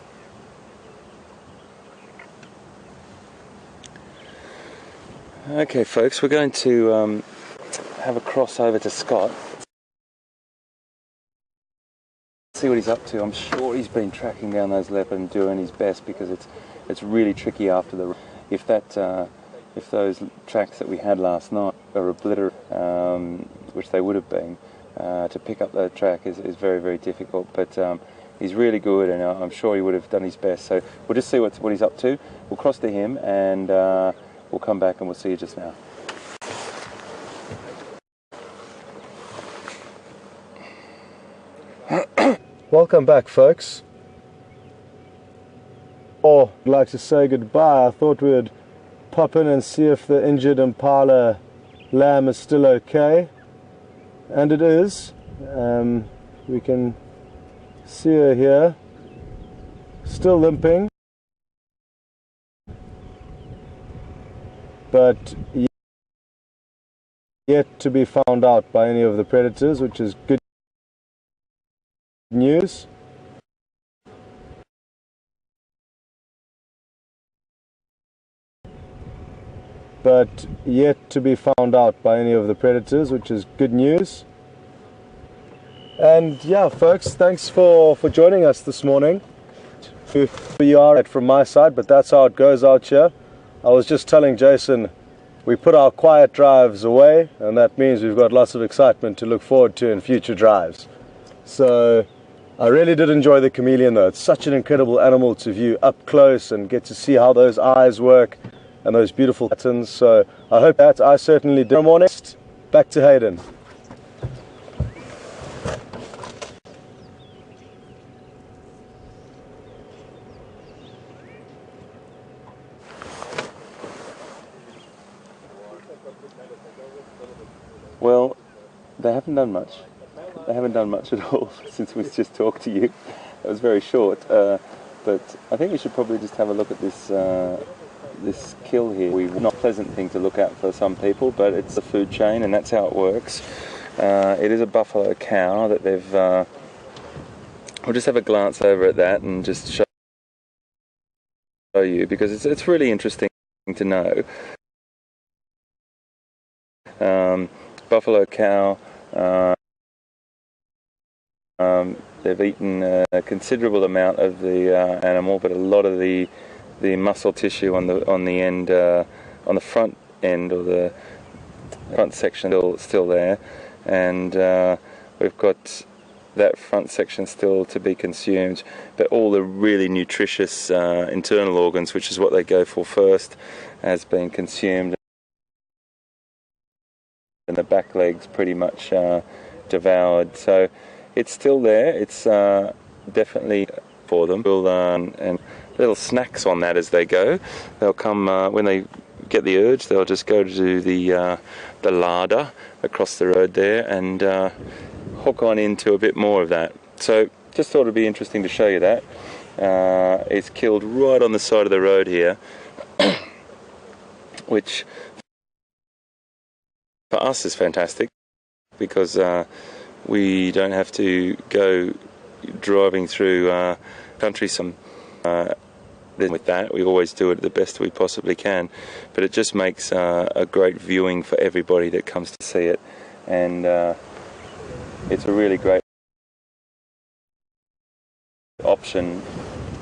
to you. Okay, folks, we're going to have a crossover to Scott. See what he's up to. I'm sure he's been tracking down those leopard and doing his best, because it's really tricky after the. If those tracks that we had last night are obliterated, which they would have been, to pick up that track is very, very difficult. But he's really good, and I'm sure he would have done his best. So we'll just see what he's up to. We'll cross to him, and we'll come back and we'll see you just now. Welcome back, folks. I'd like to say goodbye. I thought we'd pop in and see if the injured Impala lamb is still okay, and it is. We can see her here, still limping, but yet to be found out by any of the predators, which is good news. But yet to be found out by any of the predators, which is good news. And yeah, folks, thanks for joining us this morning. We are from my side, but that's how it goes out here. I was just telling Jason, we put our quiet drives away, and that means we've got lots of excitement to look forward to in future drives. So I really did enjoy the chameleon, though. It's such an incredible animal to view up close and get to see how those eyes work and those beautiful patterns. So I hope that I certainly did. Tomorrow morning, back to Hayden. Well, they haven't done much. They haven't done much at all since we just talked to you. It was very short, but I think we should probably just have a look at this this kill here. Not a pleasant thing to look at for some people, but it's the food chain, and that's how it works. It is a buffalo cow that they've. We'll just have a glance over at that and just show you because it's really interesting to know. Buffalo cow, they've eaten a considerable amount of the animal, but a lot of the muscle tissue on the end, on the front end or the front section still there, and we've got that front section still to be consumed, but all the really nutritious internal organs, which is what they go for first, has been consumed, and the back legs pretty much devoured. So it's still there. It's definitely for them. And little snacks on that as they go. They'll come when they get the urge. They'll just go to the larder across the road there and hook on into a bit more of that. So just thought it'd be interesting to show you that. It's killed right on the side of the road here, which for us is fantastic because we don't have to go driving through country with that. We always do it the best we possibly can, but it just makes a great viewing for everybody that comes to see it, and it's a really great option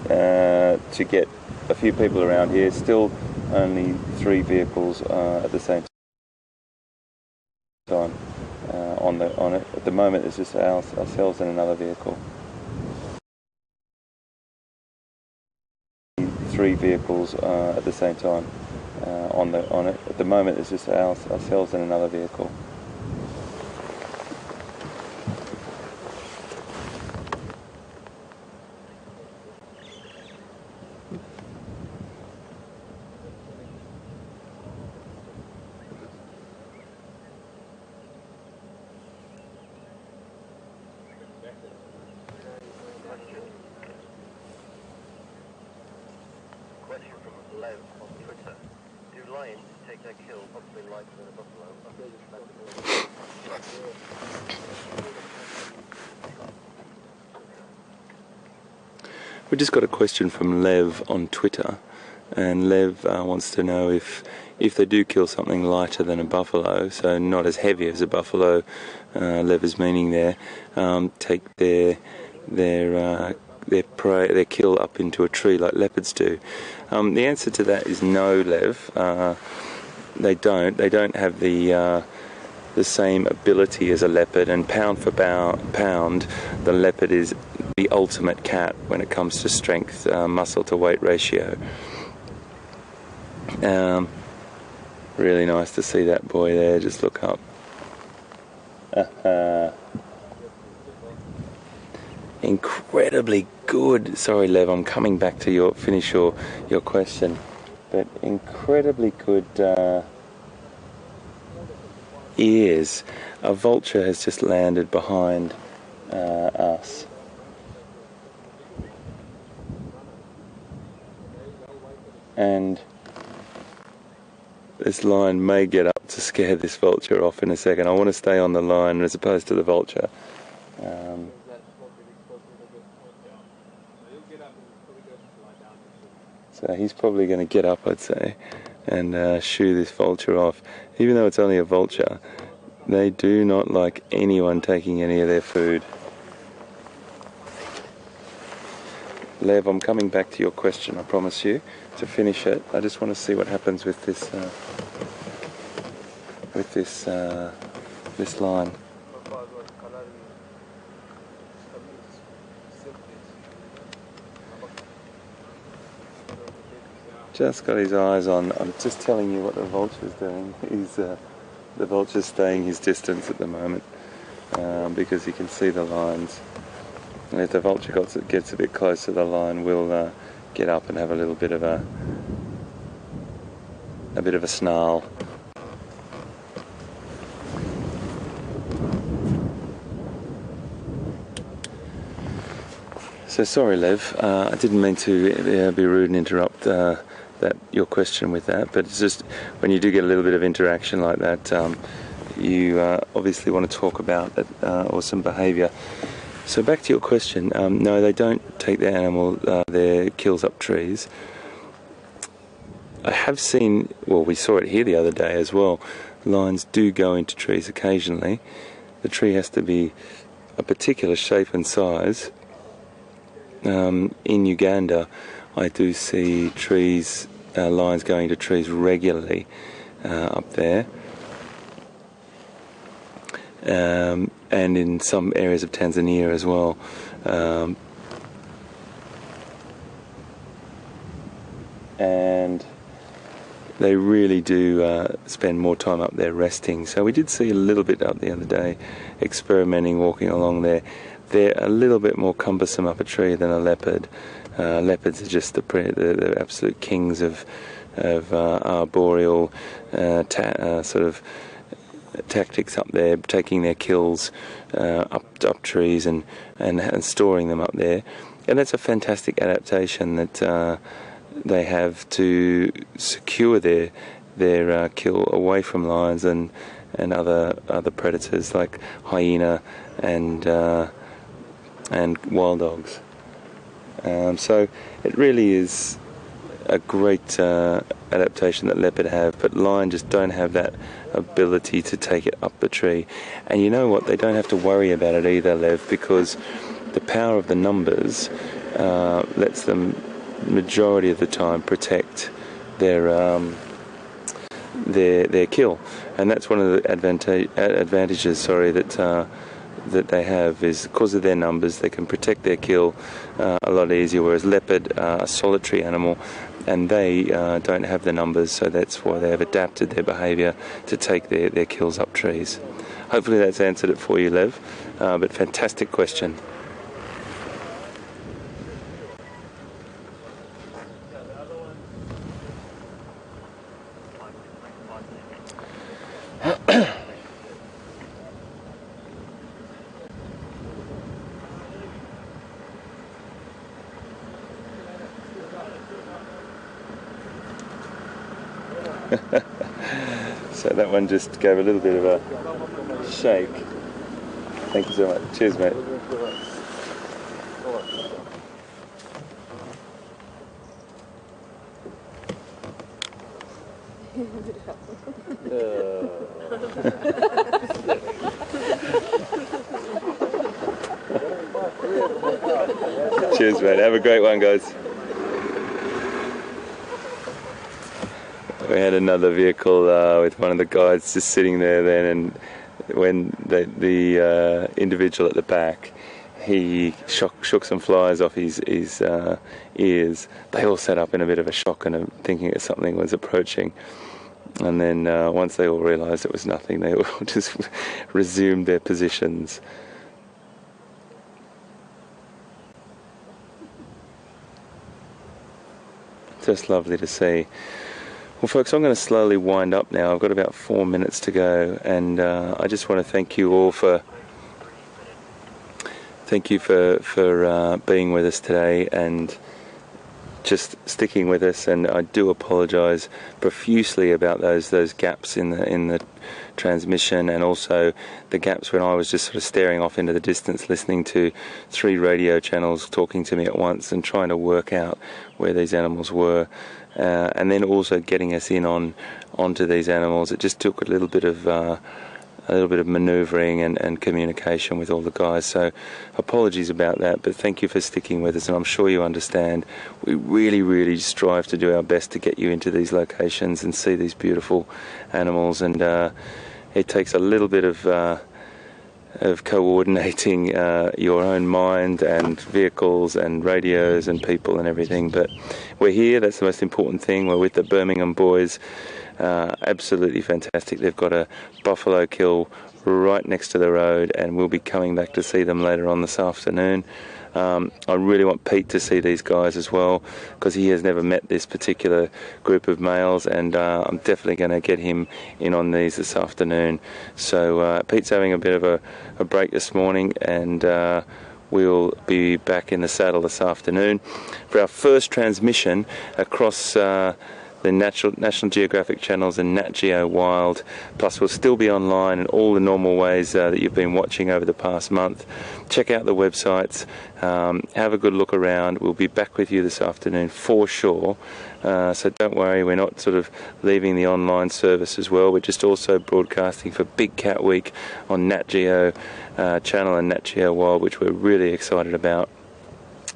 to get a few people around here. Still only 3 vehicles at the same time on it. At the moment it's just ourselves and another vehicle. 3 vehicles at the same time on it. At the moment it's just ourselves and another vehicle. Question from Lev on Twitter. Do lions take their kill possibly lighter than a buffalo? We just got a question from Lev on Twitter, and Lev wants to know if they do kill something lighter than a buffalo, so not as heavy as a buffalo, Lev is meaning there, take their prey, their kill up into a tree like leopards do. The answer to that is no, Lev. They don't have the same ability as a leopard, and pound for pound, the leopard is the ultimate cat when it comes to strength, muscle to weight ratio. Really nice to see that boy there. Just look up. Incredibly good. Sorry, Lev, I'm coming back to finish your question, but incredibly good ears. A vulture has just landed behind us. And this lion may get up to scare this vulture off in a second. I want to stay on the lion as opposed to the vulture. So he's probably going to get up, I'd say, and shoo this vulture off. Even though it's only a vulture, they do not like anyone taking any of their food. Lev, I'm coming back to your question, I promise you, to finish it. I just want to see what happens with this line. Just got his eyes on. I'm just telling you what the vulture's doing. The vulture's staying his distance at the moment because he can see the lines. And if the vulture gets a bit closer, the lion will get up and have a little bit of a snarl. So sorry, Lev. I didn't mean to be rude and interrupt your question with that, but it's just when you do get a little bit of interaction like that, you obviously want to talk about it or some behaviour. So back to your question, no, they don't take their kills up trees. I have seen, well, we saw it here the other day as well, lions do go into trees occasionally. The tree has to be a particular shape and size. In Uganda, I do see lions going to trees regularly up there. And in some areas of Tanzania as well. And they really do spend more time up there resting. So we did see a little bit up the other day, experimenting, walking along there. They're a little bit more cumbersome up a tree than a leopard. Leopards are just the absolute kings of arboreal sort of tactics up there, taking their kills up trees and storing them up there. And that's a fantastic adaptation that they have to secure their kill away from lions and other predators like hyena and wild dogs. So it really is a great adaptation that leopard have, but lion just don't have that ability to take it up the tree. And you know what, they don't have to worry about it either, Lev, because the power of the numbers lets them majority of the time protect their kill, and that's one of the advantages that they have, is because of their numbers they can protect their kill a lot easier, whereas leopard are a solitary animal and they don't have the numbers, so that's why they have adapted their behaviour to take their kills up trees. Hopefully that's answered it for you, Lev, but fantastic question. So that one just gave a little bit of a shake. Thank you so much. Cheers, mate. Cheers, mate. Have a great one, guys. We had another vehicle with one of the guides just sitting there then, and when the individual at the back, he shook some flies off his ears. They all sat up in a bit of a shock and thinking that something was approaching. And then once they all realised it was nothing, they all just resumed their positions. Just lovely to see. Well, folks, I'm going to slowly wind up now. I've got about 4 minutes to go, and I just want to thank you all for being with us today and just sticking with us. And I do apologise profusely about those gaps in the transmission, and also the gaps when I was just sort of staring off into the distance, listening to 3 radio channels talking to me at once and trying to work out where these animals were. And then also getting us onto these animals. It just took a little bit of manoeuvring and communication with all the guys. So apologies about that, but thank you for sticking with us, and I'm sure you understand. We really, really strive to do our best to get you into these locations and see these beautiful animals, and it takes a little bit of coordinating your own mind and vehicles and radios and people and everything, but we're here. That's the most important thing. We're with the Birmingham boys. Absolutely fantastic. They've got a buffalo kill right next to the road, and we'll be coming back to see them later on this afternoon. I really want Pete to see these guys as well, because he has never met this particular group of males, and I'm definitely going to get him in on these this afternoon. So Pete's having a bit of a break this morning, and we'll be back in the saddle this afternoon for our first transmission across the National Geographic channels and Nat Geo Wild. Plus, we'll still be online in all the normal ways that you've been watching over the past month. Check out the websites. Have a good look around. We'll be back with you this afternoon for sure. So don't worry, we're not sort of leaving the online service as well. We're just also broadcasting for Big Cat Week on Nat Geo channel and Nat Geo Wild, which we're really excited about.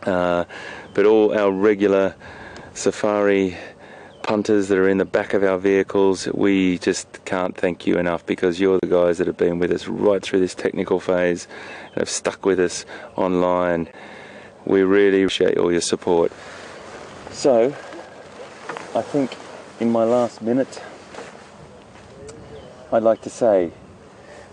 But all our regular safari punters that are in the back of our vehicles, we just can't thank you enough, because you're the guys that have been with us right through this technical phase and have stuck with us online. We really appreciate all your support. So, I think in my last minute, I'd like to say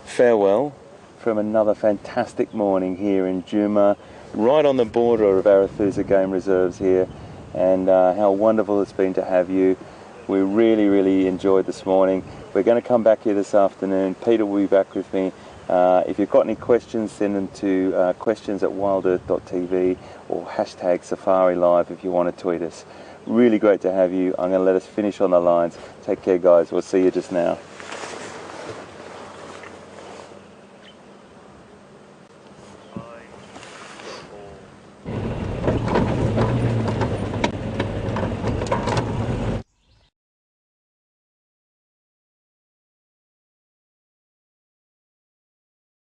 farewell from another fantastic morning here in Djuma, right on the border of Arathusa Game Reserves here, and how wonderful it's been to have you. We really enjoyed this morning. We're going to come back here this afternoon. Peter will be back with me. If you've got any questions, send them to questions@WildEarthTV or #SafariLive if you want to tweet us. Really great to have you. I'm going to let us finish on the lines. Take care, guys. We'll see you just now.